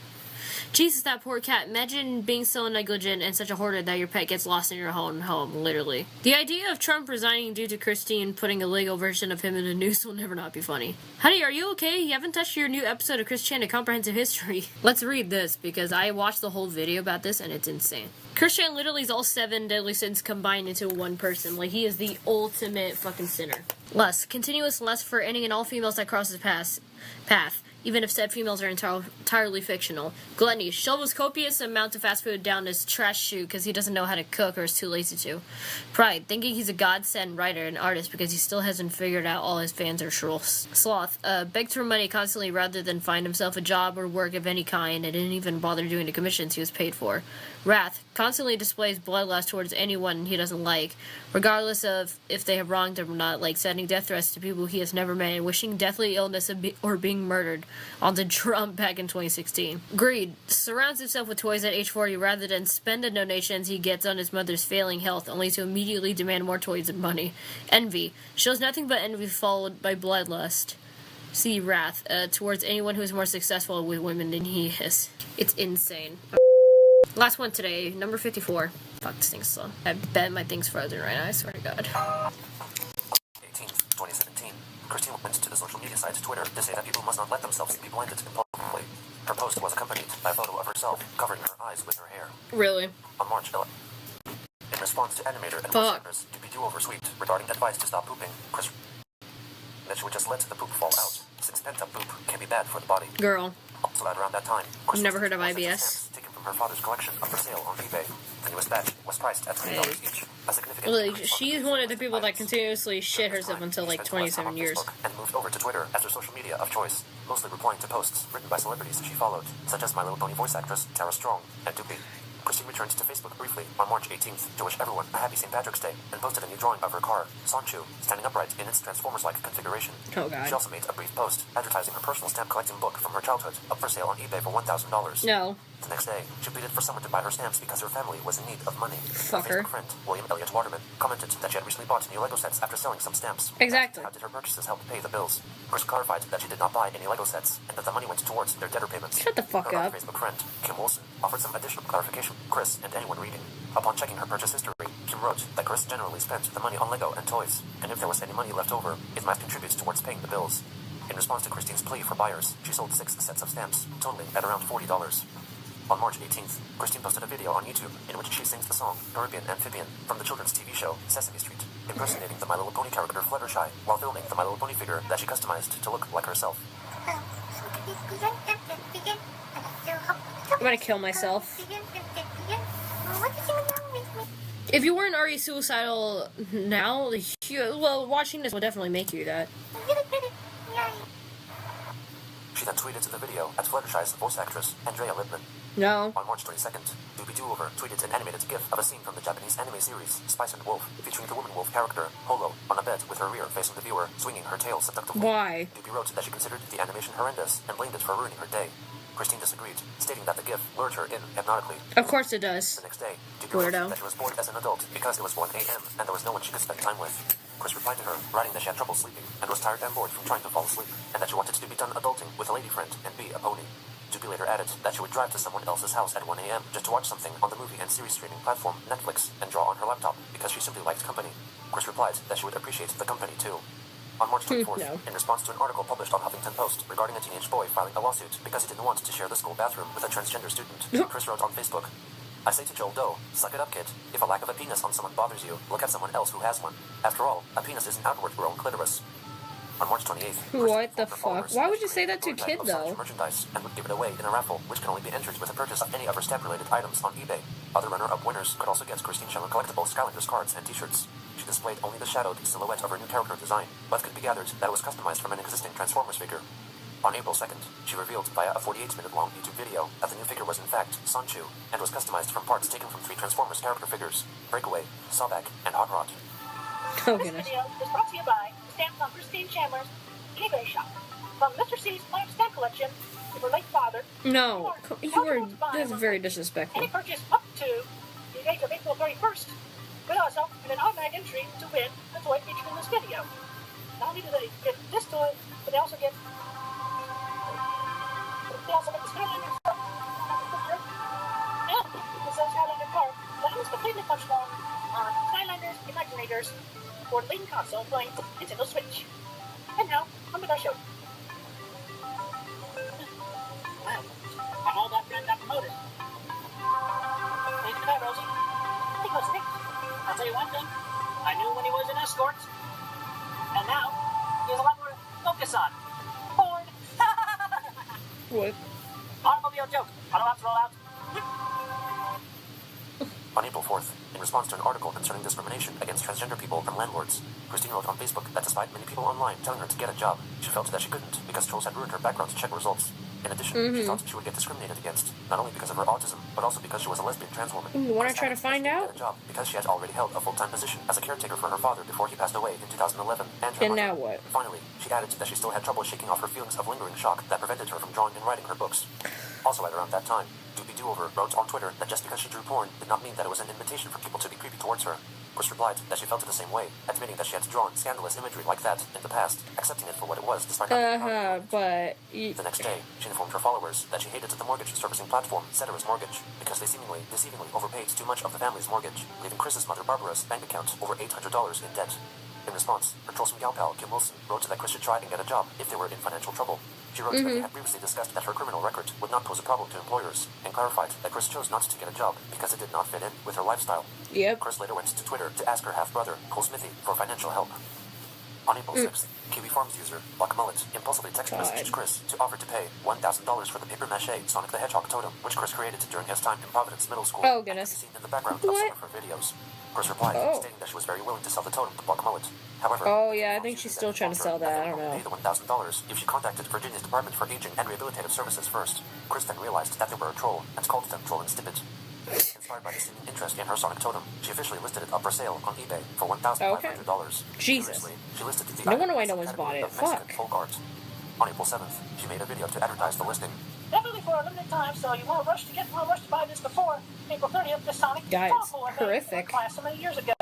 Jesus, that poor cat. Imagine being so negligent and such a hoarder that your pet gets lost in your own home, literally. The idea of Trump resigning due to Christine putting a Lego version of him in the news will never not be funny. Honey, are you okay? You haven't touched your new episode of Chris Chan, A Comprehensive History. Let's read this, because I watched the whole video about this and it's insane. Chris Chan literally is all 7 deadly sins combined into one person. Like, he is the ultimate fucking sinner. Lust. Continuous lust for any and all females that cross his path. Even if said females are entirely fictional. Gluttony. Shovels copious amount of fast food down his trash chute because he doesn't know how to cook or is too lazy to. Pride. Thinking he's a godsend writer and artist because he still hasn't figured out all his fans are trolls. Sloth. Begged for money constantly rather than find himself a job or work of any kind and didn't even bother doing the commissions he was paid for. Wrath. Constantly displays bloodlust towards anyone he doesn't like, regardless of if they have wronged him or not, like sending death threats to people he has never met and wishing deathly illness or being murdered onto Trump back in 2016. Greed. Surrounds himself with toys at age 40 rather than spend the donations he gets on his mother's failing health, only to immediately demand more toys and money. Envy. Shows nothing but envy followed by bloodlust. See Wrath. Towards anyone who is more successful with women than he is. It's insane. Last one today, number 54. Fuck, this thing's slow. I bet my thing's frozen right now, I swear to God. 18th, 2017. Christine went to the social media site Twitter to say that people must not let themselves be blinded impulsively. Her post was accompanied by a photo of herself covering her eyes with her hair. Really? On March 11th. In response to animator and voice to be too oversweet regarding advice to stop pooping, Chris that she would just let the poop fall out, since pent-up poop can be bad for the body. Girl. Also at around that time, Chris Never heard of IBS. Taken from her father's collection up for sale on eBay. The newest batch was priced at $20 each. A significant Like, she's one of the people that continuously shit herself until like 27 years. And moved over to Twitter as her social media of choice, mostly replying to posts written by celebrities she followed, such as My Little Pony voice actress Tara Strong and Doopy. Christine returned to Facebook briefly on March 18th to wish everyone a happy St. Patrick's Day and posted a new drawing of her car, Sanchu, standing upright in its Transformers-like configuration. Oh, God. She also made a brief post advertising her personal stamp collecting book from her childhood, up for sale on eBay for $1,000. No. The next day, she pleaded for someone to buy her stamps because her family was in need of money. Fuck her her. Facebook friend, William Elliott Waterman, commented that she had recently bought new Lego sets after selling some stamps. Exactly. How did her purchases help pay the bills? Chris clarified that she did not buy any Lego sets and that the money went towards their debtor payments. Shut the fuck her up. Facebook friend, Kim Wilson, offered some additional clarification. Chris and anyone reading. Upon checking her purchase history, Kim wrote that Chris generally spent the money on Lego and toys, and if there was any money left over, it might contribute towards paying the bills. In response to Christine's plea for buyers, she sold 6 sets of stamps, totaling at around $40. On March 18th, Christine posted a video on YouTube in which she sings the song Caribbean Amphibian from the children's TV show Sesame Street, impersonating the My Little Pony character Fluttershy while filming the My Little Pony figure that she customized to look like herself. I'm gonna kill myself. If you weren't already suicidal now, well, watching this will definitely make you that. She then tweeted to the video at Fluttershy's voice actress, Andrea Libman. No. On March 22nd, Doopy Doover tweeted an animated gif of a scene from the Japanese anime series Spice and Wolf, featuring the woman wolf character, Holo, on a bed with her rear facing the viewer, swinging her tail seductively. Why? Doopy wrote that she considered the animation horrendous and blamed it for ruining her day. Christine disagreed, stating that the gif lured her in hypnotically. Of course it does. The next day, Doopy wrote that she was bored as an adult because it was 1 a.m. and there was no one she could spend time with. Chris replied to her, writing that she had trouble sleeping and was tired and bored from trying to fall asleep, and that she wanted to be done adulting with a lady friend and be a pony. Doopy later added that she would drive to someone else's house at 1 a.m. just to watch something on the movie and series streaming platform Netflix and draw on her laptop because she simply liked company. Chris replied that she would appreciate the company too. On March 24th, in response to an article published on Huffington Post regarding a teenage boy filing a lawsuit because he didn't want to share the school bathroom with a transgender student, Chris wrote on Facebook, I say to Joel Doe, suck it up, kid. If a lack of a penis on someone bothers you, look at someone else who has one. After all, a penis is an outward-grown clitoris. On March 28th, What the fuck? Why would you say that to a kid, though? Merchandise and would give it away in a raffle, which can only be entered with a purchase of any of her stamp-related items on eBay. Other runner-up winners could also get Christine Scheller collectible Skylanders cards and t-shirts. She displayed only the shadowed silhouette of her new character design, but could be gathered that it was customized from an existing Transformers figure. On April 2nd, she revealed via a 48-minute-long YouTube video that the new figure was in fact Sanchu, and was customized from parts taken from 3 Transformers character figures, Breakaway, Sawback, and Hot Rod. Oh, This goodness. video is brought to you by Stamps on Christine Chandler's eBay shop. From Mr. C's Plant Stamp Collection to her late father. No, that's very disrespectful. Any purchase up to the date of April 31st will also get an automatic entry to win the toy featured in this video. Not only do they get this toy, but they also get the Skylander stuff and the Skylander card that is completely functional on Skylanders Imaginators for the leading console playing Nintendo Switch. And now, on with our show. Wow, I all that friend got promoted. Thank you for that, Rosie. He was Nick. I'll tell you one thing. I knew when he was an escort. And now, he has a lot more to focus on. Porn. What? Automobile joke. Auto outs roll out. On April 4th, in response to an article concerning discrimination against transgender people from landlords, Christine wrote on Facebook that despite many people online telling her to get a job, she felt that she couldn't because trolls had ruined her background check results. In addition, she thought she would get discriminated against, not only because of her autism, but also because she was a lesbian trans woman. You want to try to find out? Get a job because she had already held a full-time position as a caretaker for her father before he passed away in 2011. And And now what? Finally, she added that she still had trouble shaking off her feelings of lingering shock that prevented her from drawing and writing her books. Also at around that time, Doobie Doover wrote on Twitter that just because she drew porn did not mean that it was an invitation for people to be creepy towards her. Chris replied that she felt it the same way, admitting that she had drawn scandalous imagery like that in the past, accepting it for what it was despite not but... The next day, she informed her followers that she hated the mortgage servicing platform, Ceteris Mortgage, because they deceivingly overpaid too much of the family's mortgage, leaving Chris's mother Barbara's bank account over $800 in debt. In response, her trolsome gal pal, Kim Wilson, wrote that Chris should try and get a job if they were in financial trouble. She wrote that they had previously discussed that her criminal record would not pose a problem to employers, and clarified that Chris chose not to get a job because it did not fit in with her lifestyle. Yep. Chris later went to Twitter to ask her half-brother, Cole Smithy, for financial help. On April 6th, Kiwi Farms user, Buck Mullet, impulsively text messaged Chris to offer to pay $1,000 for the paper-mache Sonic the Hedgehog totem, which Chris created during his time in Providence Middle School. Oh, goodness. Seen in the background of some of her videos. Chris replied, stating that she was very willing to sell the totem to Buck Mullet. However, oh yeah, I think she's still trying to sell that. I don't know. Pay the $1,000 if she contacted Virginia's Department for Aging and Rehabilitative Services first. Chris then realized that they were a troll and called them Troll and Stippet. Inspired by the seeming interest in her Sonic totem, she officially listed it up for sale on eBay for $1,500. Jesus. Curiously, she listed the No wonder item why as no a one's bought category it. of Mexican Fuck. folk art. On April 7th, she made a video to advertise the listing. Definitely for a limited time, so you want to rush to buy this before April 30th. This Sonic Guys, awful, horrific. Class so many years ago.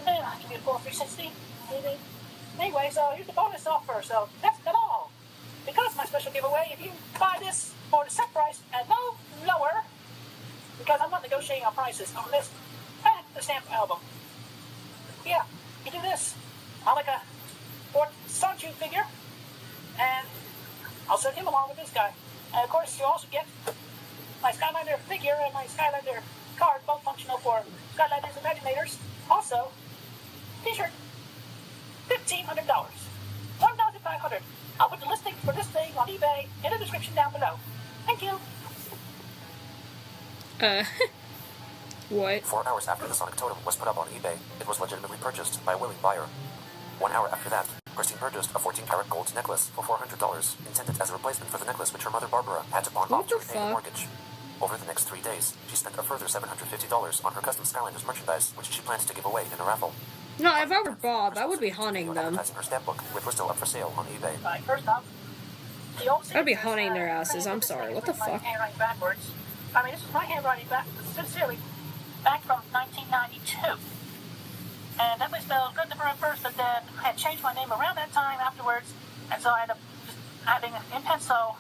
And I can get a 360. Maybe. Anyway, so here's the bonus offer. So that's not all. Because my special giveaway, if you buy this for the set price and no lower, because I'm not negotiating on prices on this and the stamp album. Yeah, you do this. I'll make a Sanchu figure, and I'll send him along with this guy. And of course, you also get my Skylander figure and my Skylander card, both functional for Skylanders Imaginators. Also, t-shirt, $1,500. $1,500. I'll put the listing for this thing on eBay in the description down below. Thank you. What? 4 hours after the Sonic totem was put up on eBay, it was legitimately purchased by a willing buyer. 1 hour after that, Christine purchased a 14-karat gold necklace for $400, intended as a replacement for the necklace which her mother Barbara had to pawn off to repay the mortgage. Over the next 3 days, she spent a further $750 on her custom Skylanders merchandise, which she planned to give away in a raffle. No, if I were Bob, I would be haunting them. Advertising her stamp book, which was still up for sale on eBay. First off, the old I'd be haunting their asses. I'm sorry. What the my fuck? handwriting backwards. I mean, this is my handwriting sincerely, back from 1992. And that was spelled good at first, but then I had changed my name around that time afterwards, and so I ended up just adding in pencil,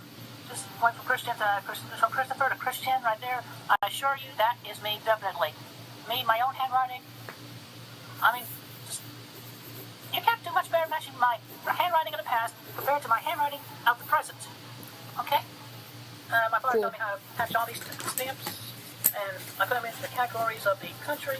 just went from Christopher to Christian right there. I assure you that is me, definitely. Me, my own handwriting. I mean, just, you can't do much better matching my handwriting of the past compared to my handwriting of the present. Okay? My father taught me how to attach all these stamps. the categories of the countries.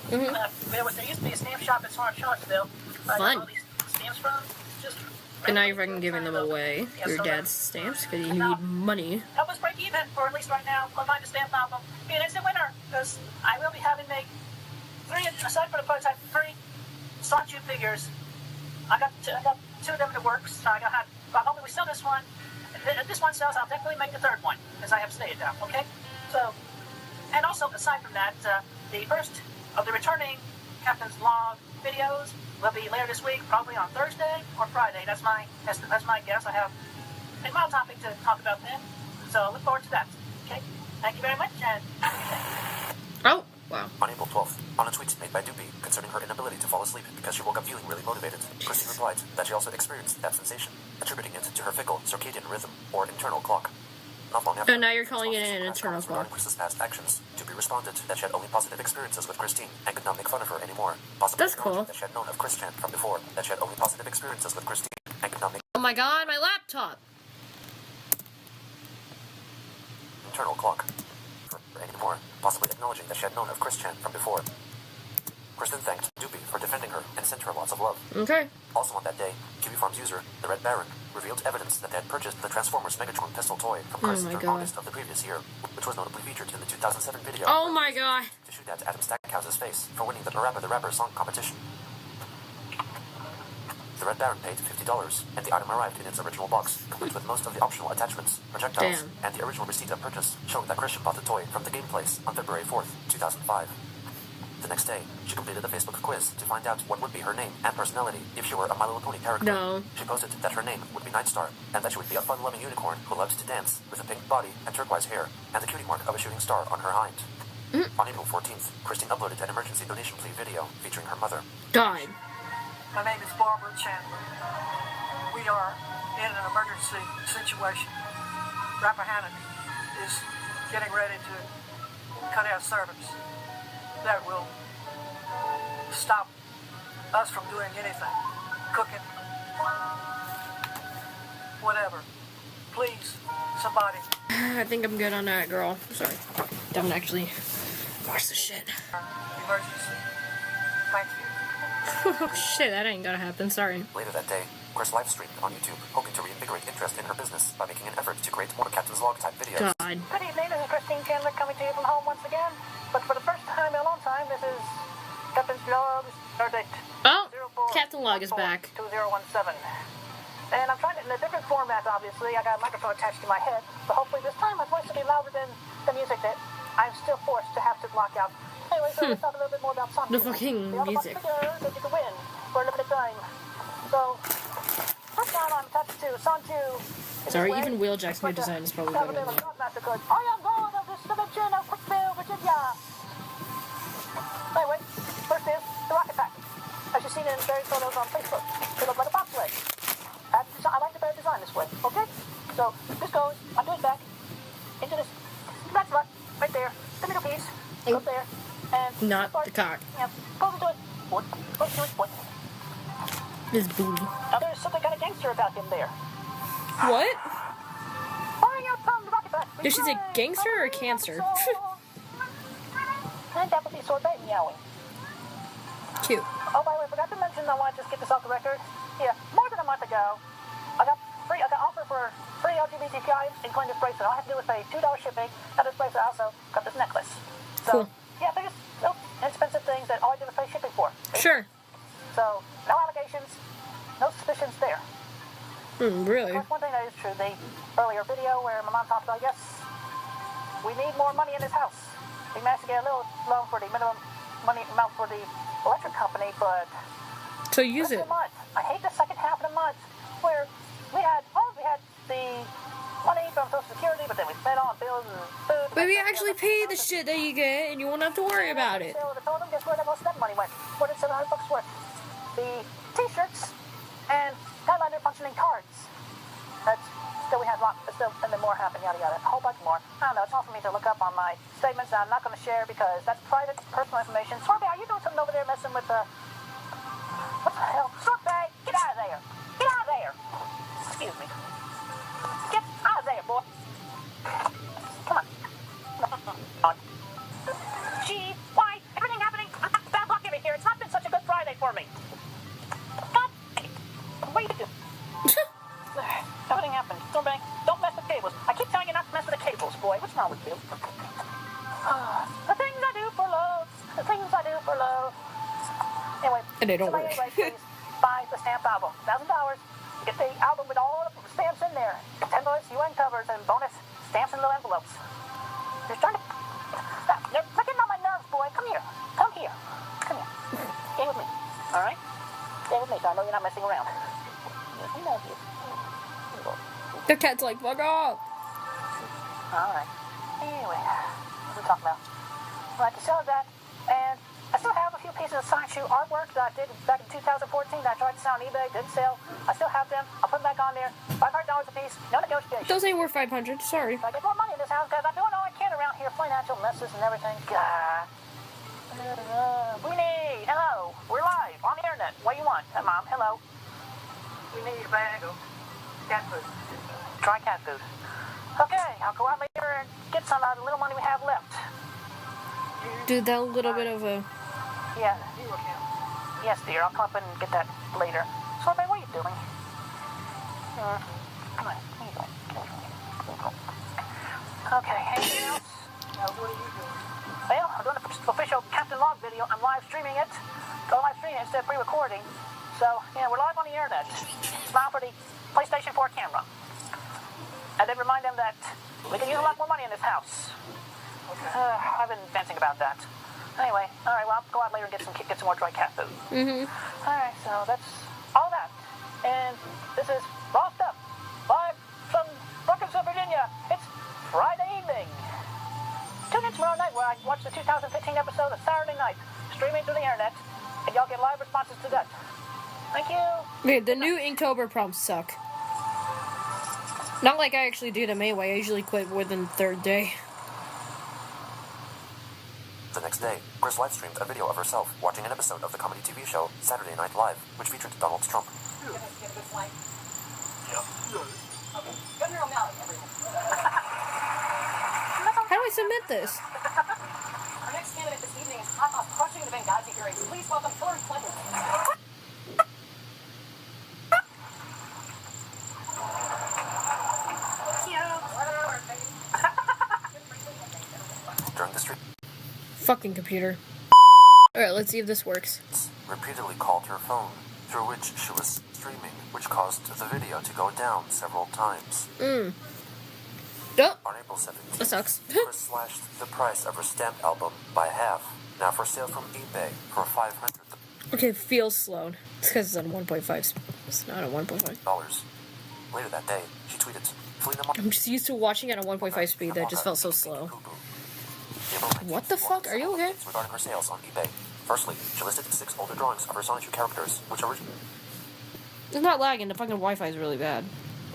There used to be a stamp shop in Charlottesville. Fun. All these stamps from. Just And now you're fucking giving them away. Your dad's stamps, because you need money. Help us break even, or at least right now, we'll find a stamp album. Be an instant winner, because I will be having make 3, aside from the prototype, 3 Sanchu figures. I got 2 of them in the works, so hopefully we sell this one. If this one sells, I'll definitely make the 3rd one, as I have stated now, okay? So, and also, aside from that, the first of the returning Captain's Log videos will be later this week, probably on Thursday or Friday. That's my guess. I have a mild topic to talk about then, so look forward to that. Okay, thank you very much, and Oh, wow. On April 12th, on a tweet made by Doopy concerning her inability to fall asleep because she woke up feeling really motivated, Christine replied that she also experienced that sensation, attributing it to her fickle circadian rhythm, or internal clock. Not long after, And now you're calling it an internal regarding clock. Chris's past actions, Doopy responded that she had only positive experiences with Christine and could not make fun of her anymore. Possibly That's cool. That she had known of Chris Chan from before, that she had only positive experiences with Christine and could not make Oh my god, my laptop! internal clock for anymore, possibly acknowledging that she had known of Chris Chan from before. Kristen thanked Doopy for defending her and sent her lots of love. Okay. Also on that day, QB Farms user, the Red Baron, revealed evidence that they had purchased the Transformers Megatron pistol toy from Chris my during God. August of the previous year, which was notably featured in the 2007 video Oh my god. to shoot at Adam Stackhouse's face for winning the Parappa the Rapper song competition. The Red Baron paid $50, and the item arrived in its original box, complete with most of the optional attachments, projectiles, Damn. and the original receipt of purchase, showing that Christian bought the toy from the game place on February 4th, 2005. The next day, she completed a Facebook quiz to find out what would be her name and personality if she were a My Little Pony character. No. She posted that her name would be Nightstar, and that she would be a fun-loving unicorn who loved to dance, with a pink body and turquoise hair, and the cutie mark of a shooting star on her hind. On April 14th, Christine uploaded an emergency donation plea video featuring her mother. Died. My name is Barbara Chandler. We are in an emergency situation. Rappahannock is getting ready to cut our service. That will stop us from doing anything. Cooking. Whatever. Please, somebody. I think I'm good on that, girl. Sorry. Don't actually watch the shit. Emergency. Thank you. Oh shit, that ain't gonna happen. Sorry. Later that day, Chris live streamed on YouTube, hoping to reinvigorate interest in her business by making an effort to create more Captain's Log type videos. God. good evening. This is Christine Chandler coming to you from home once again. But for the first time in a long time, this is Captain's Log, start date Oh, Captain Log is back. 2017. And I'm trying it in a different format, obviously. I got a microphone attached to my head, but hopefully this time my voice will be louder than the music that I'm still forced to have to block out. Anyway, so let's talk a little bit more about something. The fucking music. That you can win for a limited time. So, first down, I'm attached to Sanju. Sorry, even Wheeljack's new design is probably better than that. I am God of this dimension of Quickville, Virginia. Anyway, first is the rocket pack. As you've seen in various photos on Facebook, they look like a bobsled. I like the better design this way, okay? So, this goes, undo it back, into this red slot, right there, the middle piece, goes there, and... Not the cock. Yeah, goes into it, goes into it, This booty. Now there's something kind of gangster about him there. What? Firing out from the rocket pack. Did she say gangster or cancer? And that would be sorbet meowing. Cute. Oh, by the way, I forgot to mention, I want to just get this off the record. Yeah, more than a month ago, I got offer for free LGBTQI including this bracelet. All I have to do is pay $2 shipping. Now this bracelet also got this necklace. So, Cool. yeah, they're just inexpensive things that all I did was pay shipping for. Sure. So, no allegations, no suspicions there. Really? Of course, one thing that is true, the earlier video where my mom talked about, yes, we need more money in this house. We managed to get a little loan for the minimum money amount for the electric company, but So use it. the month. I hate the second half of the month where we had the money from Social Security, but then we spent on bills and food. Maybe actually pay the shit that you get and you won't have to worry about it. So I told them, guess where most of that money went? What did $700 worth? The t-shirts and Highlander functioning cards. That's still we had still and then more happened, yada yada. A whole bunch more. I don't know, it's all for me to look up on my statements that I'm not gonna share because that's private personal information. Sorbet, are you doing something over there messing with what the hell? Sorbet, get out of there! Get out of there! Excuse me. Get out of there, boy. Come on. The things I do for love. The things I do for love. Anyway, And they don't so work. anyway, please buy the stamp album. $1,000. Get the album with all the stamps in there. $10 UN covers and bonus stamps in little envelopes. They're trying to... They're getting on my nerves, boy. Come here. Come here. Come here. Stay with me. All right? Stay with me so I know you're not messing around. Yes, we love you. The cat's like, fuck off. All right. Anyway, what are we talking about? Well, I can sell that, and I still have a few pieces of science shoe artwork that I did back in 2014 that I tried to sell on eBay, didn't sell. I still have them. I'll put them back on there. $500 a piece, no negotiation. Those ain't worth 500. Sorry. I get more money in this house because I'm doing all I can around here, financial messes and everything. God. We need, hello, we're live on the internet. What do you want? Mom, hello. We need a bag of cat food. Try cat food. Okay, I'll go out later and get some of the little money we have left. Dude, that little bit of a... Yeah. Yes, dear, I'll come up and get that later. So, babe, what are you doing? Come on, what are you doing? Okay, anything else? What are you doing? Well, I'm doing the official Captain Log video. I'm live streaming it. Go live streaming it instead of pre-recording. So, yeah, we're live on the internet. Smile for the PlayStation 4 camera. And then remind them that we can use a lot more money in this house. I've been fancying about that. Anyway, all right, well, I'll go out later and get some more dry cat food. All right, so that's all that. And this is Raw Stuff, live from Brooklyn, Virginia. It's Friday evening. Tune in tomorrow night where I watch the 2015 episode of Saturday Night, streaming through the internet, and y'all get live responses to that. Thank you. Okay, the new Inktober prompts suck. Not like I actually do them anyway. I usually quit within the third day. The next day, Chris live-streamed a video of herself watching an episode of the comedy TV show Saturday Night Live, which featured Donald Trump. How do I submit this? Our next candidate this evening is hot off crushing the Benghazi hearings. Please welcome Hillary Clinton. During the stream, Fucking computer. Alright, let's see if this works. repeatedly called her phone, through which she was streaming, which caused the video to go down several times. Oh, On April 17th, that sucks. Chris slashed the price of her stamp album by half, now for sale from eBay for $500. Okay, feels slow. It's because it's on 1.5. It's not a 1.5. Later that day, she tweeted, "Fleeing the I'm just used to watching it on 1.5 speed. That just felt so slow. What the fuck? Are you okay? Regarding her sales on eBay. Firstly, she listed 6 older drawings of her Sonic 2 characters, which originally... It's not lagging. The fucking Wi-Fi is really bad.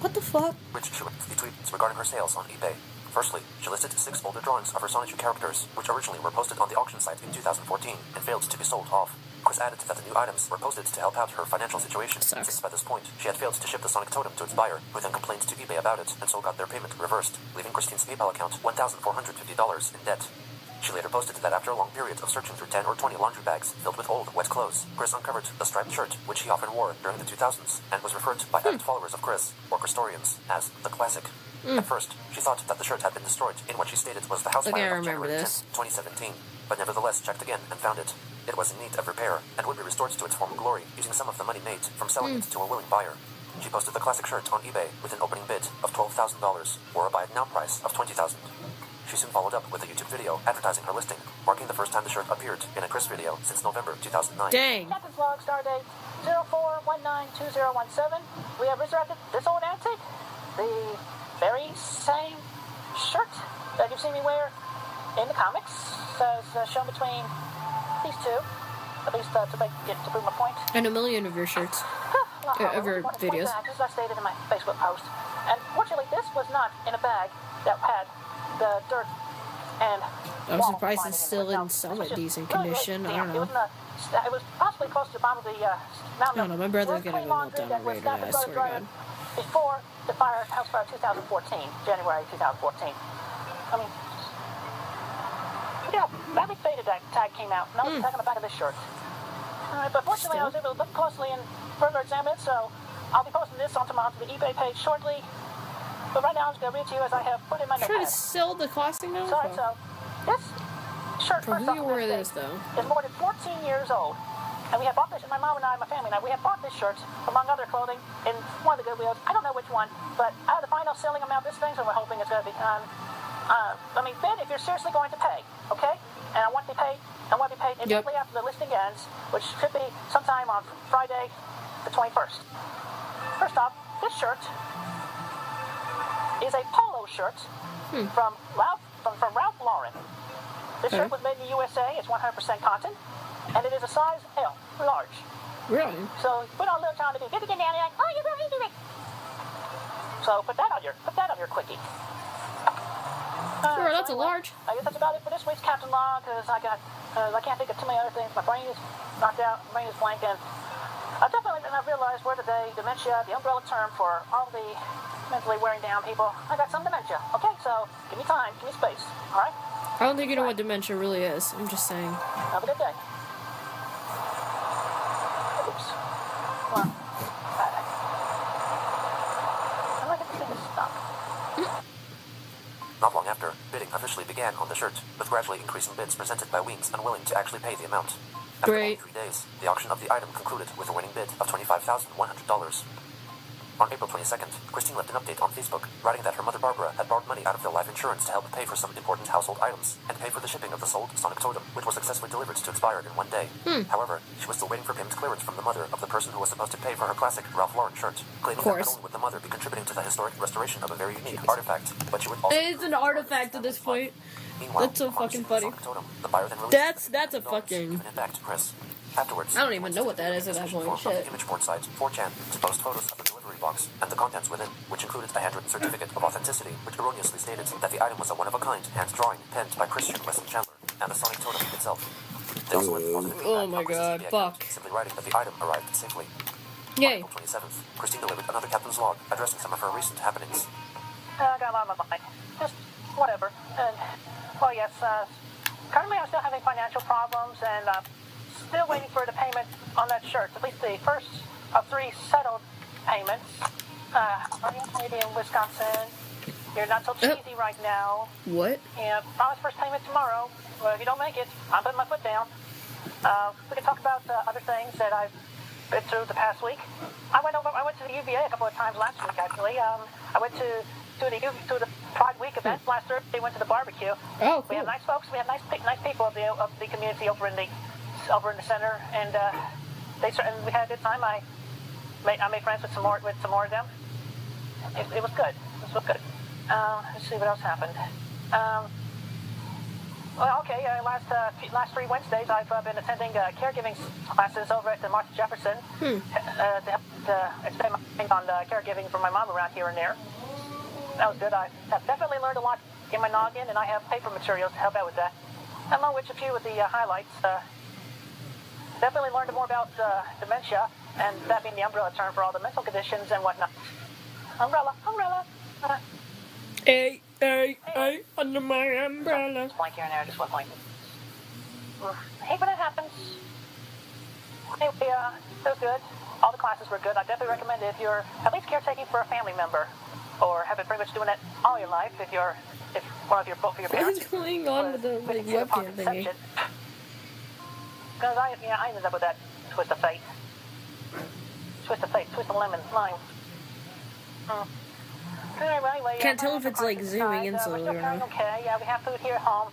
What the fuck? He tweeted regarding her sales on eBay. Firstly, she listed 6 older drawings of her Sonic 2 characters, which originally were posted on the auction site in 2014 and failed to be sold off. Chris added that the new items were posted to help out her financial situation, Sucks. since by this point, she had failed to ship the Sonic Totem to its buyer, who then complained to eBay about it, and so got their payment reversed, leaving Christine's PayPal account $1,450 in debt. She later posted that after a long period of searching through 10 or 20 laundry bags filled with old, wet clothes, Chris uncovered the striped shirt, which he often wore during the 2000s, and was referred to by avid followers of Chris, or Christorians, as the classic. At first, she thought that the shirt had been destroyed in what she stated was the house Okay, I fire of remember January this. 10th, 2017, but nevertheless checked again and found it. It was in need of repair, and would be restored to its former glory using some of the money made from selling it to a willing buyer. She posted the classic shirt on eBay with an opening bid of $12,000, or a buy-it-now price of $20,000. She soon followed up with a YouTube video advertising her listing, marking the first time the shirt appeared in a Chris video since November 2009. Dang. Captain's log, stardate 04192017. We have resurrected this old antique. The very same shirt that you've seen me wear in the comics, as shown between these two. At least to prove my point. And a million of your shirts. Of your videos. As I stated in my Facebook post. And fortunately, this was not in a bag that had the dirt and I'm wall surprised lining it's in it. still No, in this somewhat was just decent really, really condition. I damp. don't know. It was possibly close to the bottom of the mountain. I don't know, my brother's It was gonna clean go laundry melt down that a was radar, snapped I and swear to dried God. before the house fire 2014, January 2014. I mean, look how badly faded that tag came out. And I was tagging the back of this shirt. But fortunately, I was able to look closely and further examine it, so I'll be posting this onto the eBay page shortly. But right now I'm just going to read to you as I have put in my Trying to notepad. sell the costing now? Sorry, so this shirt, For first who off, you I'm wear gonna this, say, though? is more than 14 years old. And we have bought this, my mom and I, my family and I, we have bought this shirt, among other clothing, in one of the Goodwills. I don't know which one, but out of the final selling amount of this thing, so we're hoping it's going to be, bid if you're seriously going to pay, okay? And I want to be paid immediately after the listing ends, which should be sometime on Friday the 21st. First off, this shirt is a polo shirt from Ralph Lauren. This shirt was made in the USA. It's 100% cotton, and it is a size L, large. Really? So put on a little time to do. Get down there, like, oh, you're going to do it. So put that on your quickie. Sure, that's a large. I guess that's about it for this week's Captain Law, because I can't think of too many other things. My brain is knocked out. My brain is blank, and I realized where today dementia, the umbrella term for all the mentally wearing down people. I got some dementia. Okay, so give me time, give me space. All right. I don't think you know what dementia really is. I'm just saying. Have a good day. Oops. Well, how do I get this thing to stop? Not long after, bidding officially began on the shirt, with gradually increasing bids presented by Weems unwilling to actually pay the amount. After only Great. 3 days, the auction of the item concluded with a winning bid of $25,100. On April 22nd, Christine left an update on Facebook, writing that her mother Barbara had borrowed money out of their life insurance to help pay for some important household items, and pay for the shipping of the sold Sonic Totem, which was successfully delivered to expire in 1 day. However, she was still waiting for payment clearance from the mother of the person who was supposed to pay for her classic Ralph Lauren shirt, claiming that not only would the mother be contributing to the historic restoration of a very unique artifact, but she would also... It's an artifact at this point. Meanwhile, That's so upon fucking receiving funny. the Sonic Totem, the buyer then released That's a $1,000, fucking... giving it back to Chris. Afterwards, I don't even know what that is at that form point. from the Shit. image board site 4chan to post photos of the delivery box and the contents within, which included a handwritten certificate of authenticity, which erroneously stated that the item was a one-of-a-kind hand drawing penned by Christian Wesley Chandler and the Sonic Totem itself. They also went positive Oh feedback my on Chris's god, TV account, fuck. simply writing that the item arrived safely. Yay. On April 27th, Christine delivered another captain's log addressing some of her recent happenings. I got a lot on my mind. Just whatever. And, well, yes, currently I'm still having financial problems, and still waiting for the payment on that shirt. At least the first of 3 settled payments. Are you Canadian, Wisconsin? You're not so cheesy right now. What? Yeah, promise first payment tomorrow. Well, if you don't make it, I'm putting my foot down. We can talk about other things that I've been through the past week. I went to the UVA a couple of times last week, actually. I went to the Pride Week event last Thursday. Went to the barbecue. Oh, cool. We have nice folks. We have nice people of the community over in the center, and we had a good time. I made friends with some more of them. It was good. It was good. Let's see what else happened. Last 3 Wednesdays I've been attending caregiving classes over at the Martha Jefferson to help extend my mind on caregiving for my mom around here and there. That was good. I have definitely learned a lot in my noggin, and I have paper materials to help out with that, among which a few of the highlights. Definitely learned more about dementia, and that being the umbrella term for all the mental conditions and whatnot. Umbrella. Hey, under my umbrella. Just blank here and there, just one blank. I hate when it happens. Anyway, it was good. All the classes were good. I definitely recommend it if you're at least caretaking for a family member, or have been pretty much doing that all your life. If both of your What parents is going on with the like, webcam thingy? Because I ended up with that twist of fate. Twist of lemon, lime. Anyway, Can't tell if it's like zooming in we're slowly still or carrying not. okay. Yeah, we have food here at home,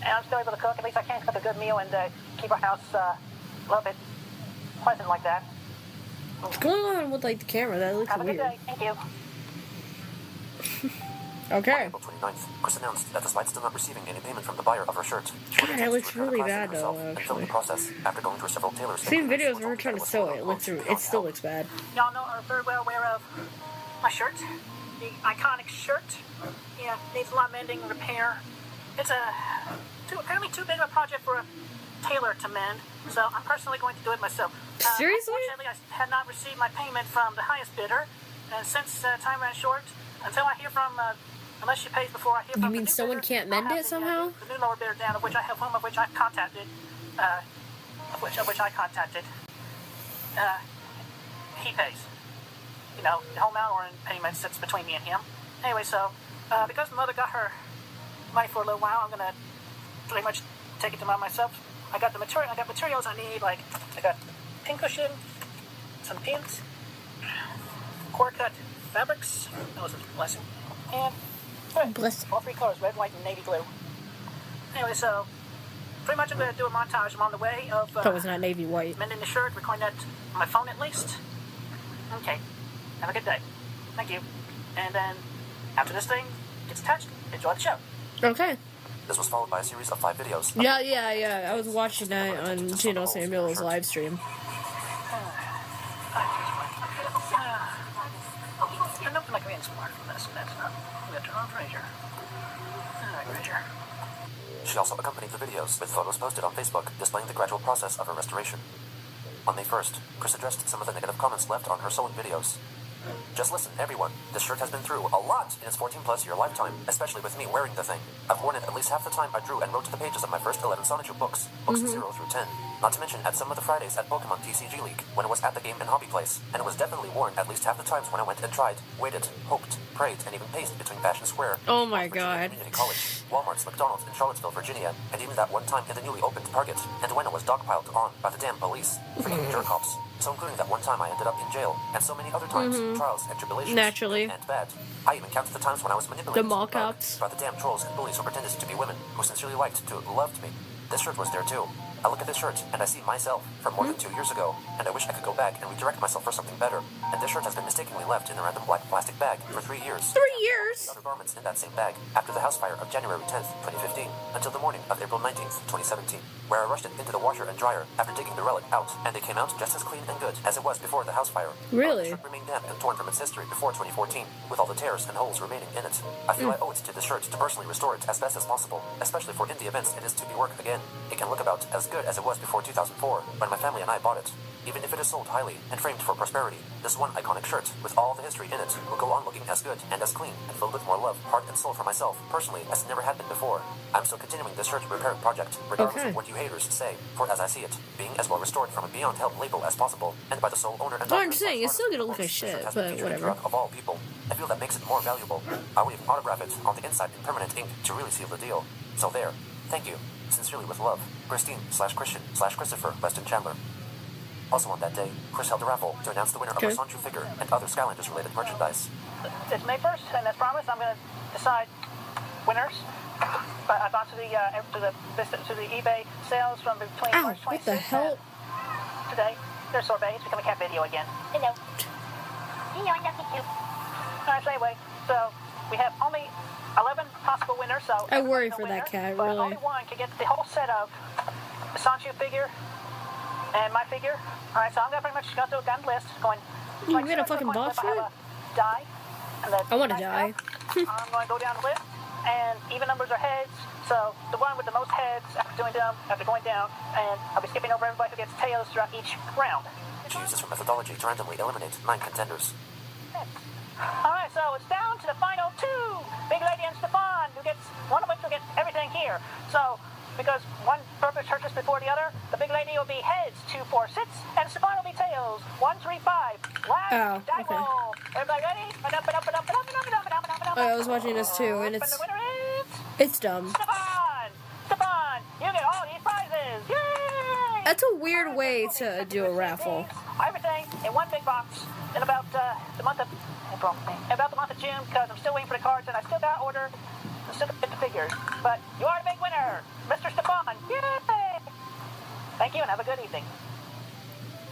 and I'm still able to cook. At least I can cook a good meal and keep our house a little bit pleasant like that. What's going on with like the camera? That looks Have a good weird. day. Thank you. Okay. On April 29th, Chris announced that despite still not receiving any payment from the buyer of her shirt, she would God, it attempt looks to return really the bad classic herself though, and film the actually. process after going through several tailors. Seen videos where we're trying to sew it. It still looks bad. Y'all are very well aware of my shirt, the iconic shirt. Yeah, needs a lot of mending and repair. It's apparently too big of a project for a tailor to mend, so I'm personally going to do it myself. Seriously? Unfortunately, I had not received my payment from the highest bidder, and since time ran short, until I hear from, unless she pays before I hear from You the mean new someone bidder, can't mend I'll have it somehow? The new lower bidder down, of which I've contacted, he pays. you know, the whole malware pretty much sits between me and him. Anyway, so because Mother got her money for a little while, I'm gonna pretty much take it to myself. I got materials I need, like I got pincushion, some pins, core cut fabrics. That was a blessing. And all 3 colors, red, white, and navy blue. Anyway, so pretty much I'm gonna do a montage. I'm on the way of That was not navy white. mending the shirt, recording that on my phone at least. Okay. Have a good day. Thank you. And then after this thing gets attached, enjoy the show. Okay. This was followed by a series of 5 videos. Yeah. I was watching that on Gino Samuel's live stream. Enough to make me smart from this. That's not. We got to turn on Fraser. Alright, Fraser. She also accompanied the videos with photos posted on Facebook displaying the gradual process of her restoration. On May 1st, Chris addressed some of the negative comments left on her sewing videos. Just listen, everyone. This shirt has been through a lot in its 14-plus year lifetime, especially with me wearing the thing. I've worn it at least half the time I drew and wrote the pages of my first 11 Sonichu books, books 0 through 10. Not to mention at some of the Fridays at Pokemon TCG League, when it was at the game and hobby place, and it was definitely worn at least half the times when I went and tried, waited, hoped, prayed, and even paced between Fashion Square, Oh my Virginia god. Community College, Walmart's, McDonald's in Charlottesville, Virginia, and even that one time in the newly opened Target, and when it was dogpiled on by the damn police, freaking jerk-offs. So including that one time I ended up in jail, and so many other times, trials and tribulations, Naturally. good and bad. I even counted the times when I was manipulated The mall by cops. the damn trolls and bullies who pretended to be women, who sincerely liked to loved me. This shirt was there too. I look at this shirt and I see myself from more than 2 years ago, and I wish I could go back and redirect myself for something better. And this shirt has been mistakenly left in a random black plastic bag for 3 years. 3 years? The other garments in that same bag after the house fire of January 10th, 2015, until the morning of April 19th, 2017, where I rushed it into the washer and dryer after digging the relic out, and it came out just as clean and good as it was before the house fire. Really? The shirt remained damp and torn from its history before 2014, with all the tears and holes remaining in it. I feel I owe it to the shirt to personally restore it as best as possible, especially for in the events it is to be work again. It can look about as good as it was before 2004, when my family and I bought it. Even if it is sold highly and framed for prosperity, this one iconic shirt, with all the history in it, will go on looking as good and as clean and filled with more love, heart, and soul for myself, personally, as it never had been before. I'm still continuing this shirt repair project, regardless of what you haters say, for as I see it, being as well restored from a Beyond Help label as possible, and by the sole owner and I'm just saying, it's still gonna look like shit, but whatever. Of all people, I feel that makes it more valuable. I would even autograph it on the inside in permanent ink to really seal the deal. So there. Thank you. Sincerely with love, Christine/Christian/Christopher Weston Chandler. Also on that day, Chris held a raffle to announce the winner of a Sanju figure and other Skylanders-related merchandise. It's May 1st, and as promised, I'm going to decide winners. But I've gone to the eBay sales from between March 26th what the hell? and today. There's sorbet. It's become a cat video again. Hello. Hello, I love you too. Alright, so anyway, so we have only 11 possible winners, so I worry no for that winner, cat, but really. only one can get the whole set of the Sanju figure and my figure. Alright, so I'm going to pretty much go through a gun list going... You get a fucking box for it? I have a die. And the I want to die. I'm going to go down the list, and even numbers are heads, so the one with the most heads after going down, and I'll be skipping over everybody who gets tails throughout each round. She uses her methodology to randomly eliminate 9 contenders. Alright, so it's down to the final 2, Big Lady and Stefan, one of which will get everything here. So, because one purpose purchased before the other, the Big Lady will be heads, 2, 4, 6, and Stefan will be tails, 1, 3, 5. Last die roll. Everybody ready? I was watching this too, and And the winner is... it's dumb. Stefan, you get all these prizes. Yay! That's a weird way to do a raffle. Everything in one big box in about the month of April, about the month of June, because I'm still waiting for the cards, and I still got to order, I still got to get the figures. But you are the big winner, Mr. Stefan. Yay! Thank you, and have a good evening.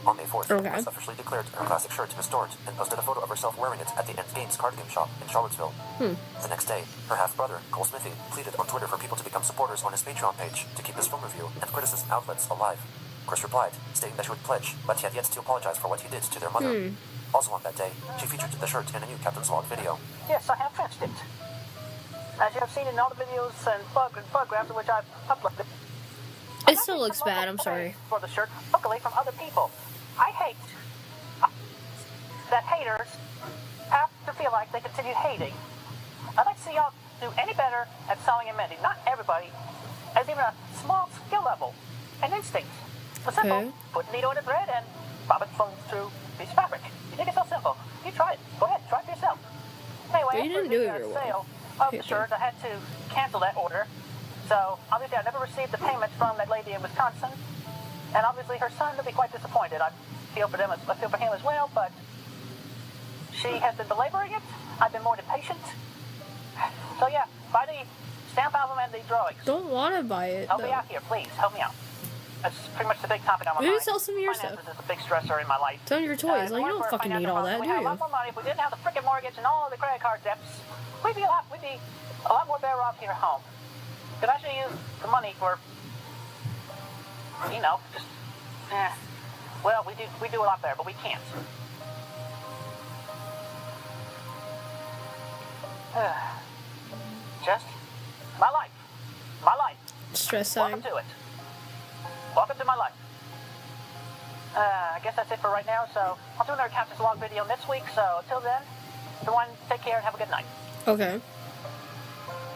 On May 4th, Chris officially declared her classic shirt restored and posted a photo of herself wearing it at the End Games cardigan shop in Charlottesville. The next day, her half-brother, Cole Smithy, pleaded on Twitter for people to become supporters on his Patreon page to keep his film review and criticism outlets alive. Chris replied, stating that she would pledge, but he had yet to apologize for what he did to their mother. Also on that day, she featured the shirt in a new Captain's Log video. Yes, I have finished it. As you have seen in all the videos and photographs which I've uploaded. It still looks bad, I'm sorry. For the shirt, luckily from other people. I hate that haters have to feel like they continue hating. I'd like to see y'all do any better at sewing and mending. Not everybody has even a small skill level and instinct. It's simple. Put a needle in a thread and bob it through a piece of fabric. You think it's so simple? You try it. don't do it the very well. sale of the Okay. shirt, I had to cancel that order. So obviously I never received the payment from that lady in Wisconsin. And obviously her son will be quite disappointed. I feel for him as well, but she has been belaboring it. I've been more than patient. So yeah, buy the stamp album and the drawings. Don't want to buy it, Help me though. out here, please. Help me out. That's pretty much the big topic on my Maybe mind. sell some of your Finances stuff. is a big stressor in my life. Sell your toys. If Like, it you weren't don't for fucking financial need all that, problems, do we'd have a lot you? more money. If we didn't have the freaking mortgage and all the credit card debts, we'd be a lot more better off here at home. Could actually use the money for, just, well, we do a lot there, but we can't. Just my life. My life. Stress sign. Welcome to it. Welcome to my life. I guess that's it for right now, so I'll do another Captain's Log video next week, so until then, everyone, take care and have a good night. Okay.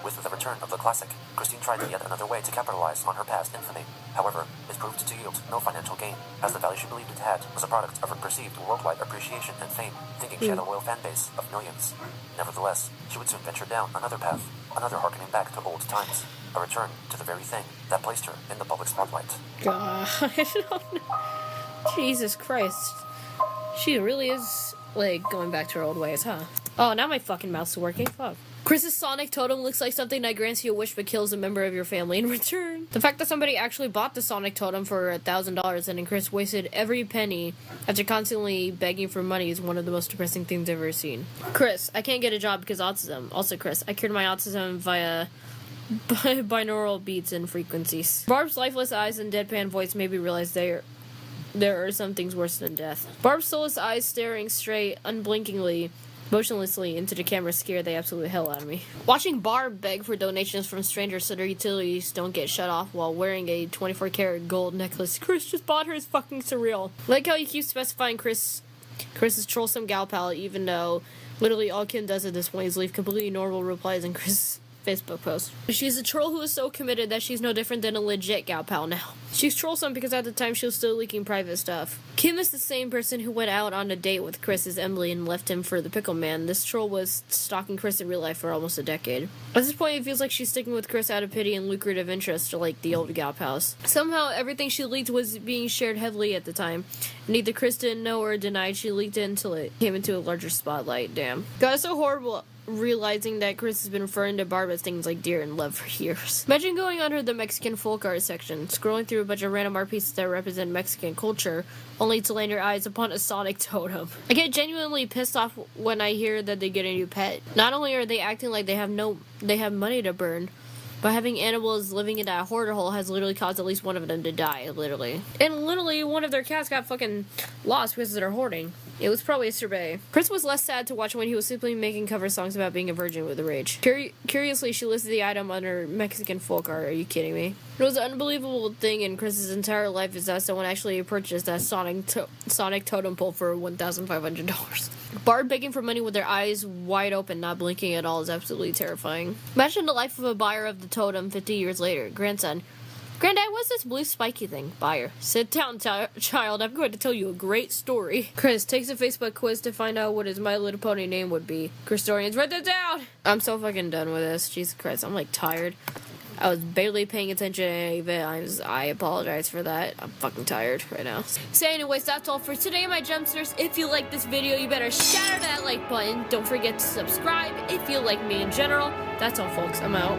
With the return of the classic, Christine tried yet another way to capitalize on her past infamy. However, it proved to yield no financial gain, as the value she believed it had was a product of her perceived worldwide appreciation and fame, thinking she had a loyal fan base of millions. Nevertheless, she would soon venture down another path, another harkening back to old times, a return to the very thing that placed her in the public spotlight. God. Jesus Christ. She really is, like, going back to her old ways, huh? Oh, now my fucking mouth's working. Fuck. Chris's sonic totem looks like something that grants you a wish but kills a member of your family in return. The fact that somebody actually bought the sonic totem for $1,000 and then Chris wasted every penny after constantly begging for money is one of the most depressing things I've ever seen. Chris, I can't get a job because autism. Also, Chris, I cured my autism via binaural beats and frequencies. Barb's lifeless eyes and deadpan voice made me realize there are some things worse than death. Barb's soulless eyes staring straight, unblinkingly, motionlessly into the camera scared the absolute hell out of me. Watching Barb beg for donations from strangers so their utilities don't get shut off while wearing a 24-karat gold necklace Chris just bought her is fucking surreal. Like how you keep specifying Chris's trollsome gal pal, even though literally all Kim does at this point is leave completely normal replies in Chris' Facebook post. She's a troll who is so committed that she's no different than a legit gal pal now. She's trollsome because at the time she was still leaking private stuff. Kim is the same person who went out on a date with Chris's Emily and left him for the pickle man. This troll was stalking Chris in real life for almost a decade. At this point, it feels like she's sticking with Chris out of pity and lucrative interest, like the old gal pals. Somehow, everything she leaked was being shared heavily at the time. And either Chris didn't know or denied she leaked it until it came into a larger spotlight. Damn. God, it's so horrible realizing that Chris has been referring to Barb as things like dear and love for years. Imagine going under the Mexican folk art section, scrolling through a bunch of random art pieces that represent Mexican culture, only to land your eyes upon a sonic totem. I get genuinely pissed off when I hear that they get a new pet. Not only are they acting like they have money to burn, but having animals living in that hoarder hole has literally caused at least one of them to die, literally. And literally, one of their cats got fucking lost because they're hoarding. It was probably a survey. Chris was less sad to watch when he was simply making cover songs about being a virgin with a rage. Curiously, she listed the item under Mexican folk art. Are you kidding me? It was an unbelievable thing in Chris's entire life is that someone actually purchased that sonic totem pole for $1,500. Barb begging for money with their eyes wide open, not blinking at all, is absolutely terrifying. Imagine the life of a buyer of the totem 50 years later. Grandson: Granddad, what's this blue spiky thing? Buyer: sit down, child. I'm going to tell you a great story. Chris takes a Facebook quiz to find out what his My Little Pony name would be. Christorians, write that down! I'm so fucking done with this. Jesus Christ, I'm like tired. I was barely paying attention to any of it. I apologize for that. I'm fucking tired right now. So anyways, that's all for today, my Jumpsters. If you like this video, you better shatter that like button. Don't forget to subscribe if you like me in general. That's all, folks. I'm out.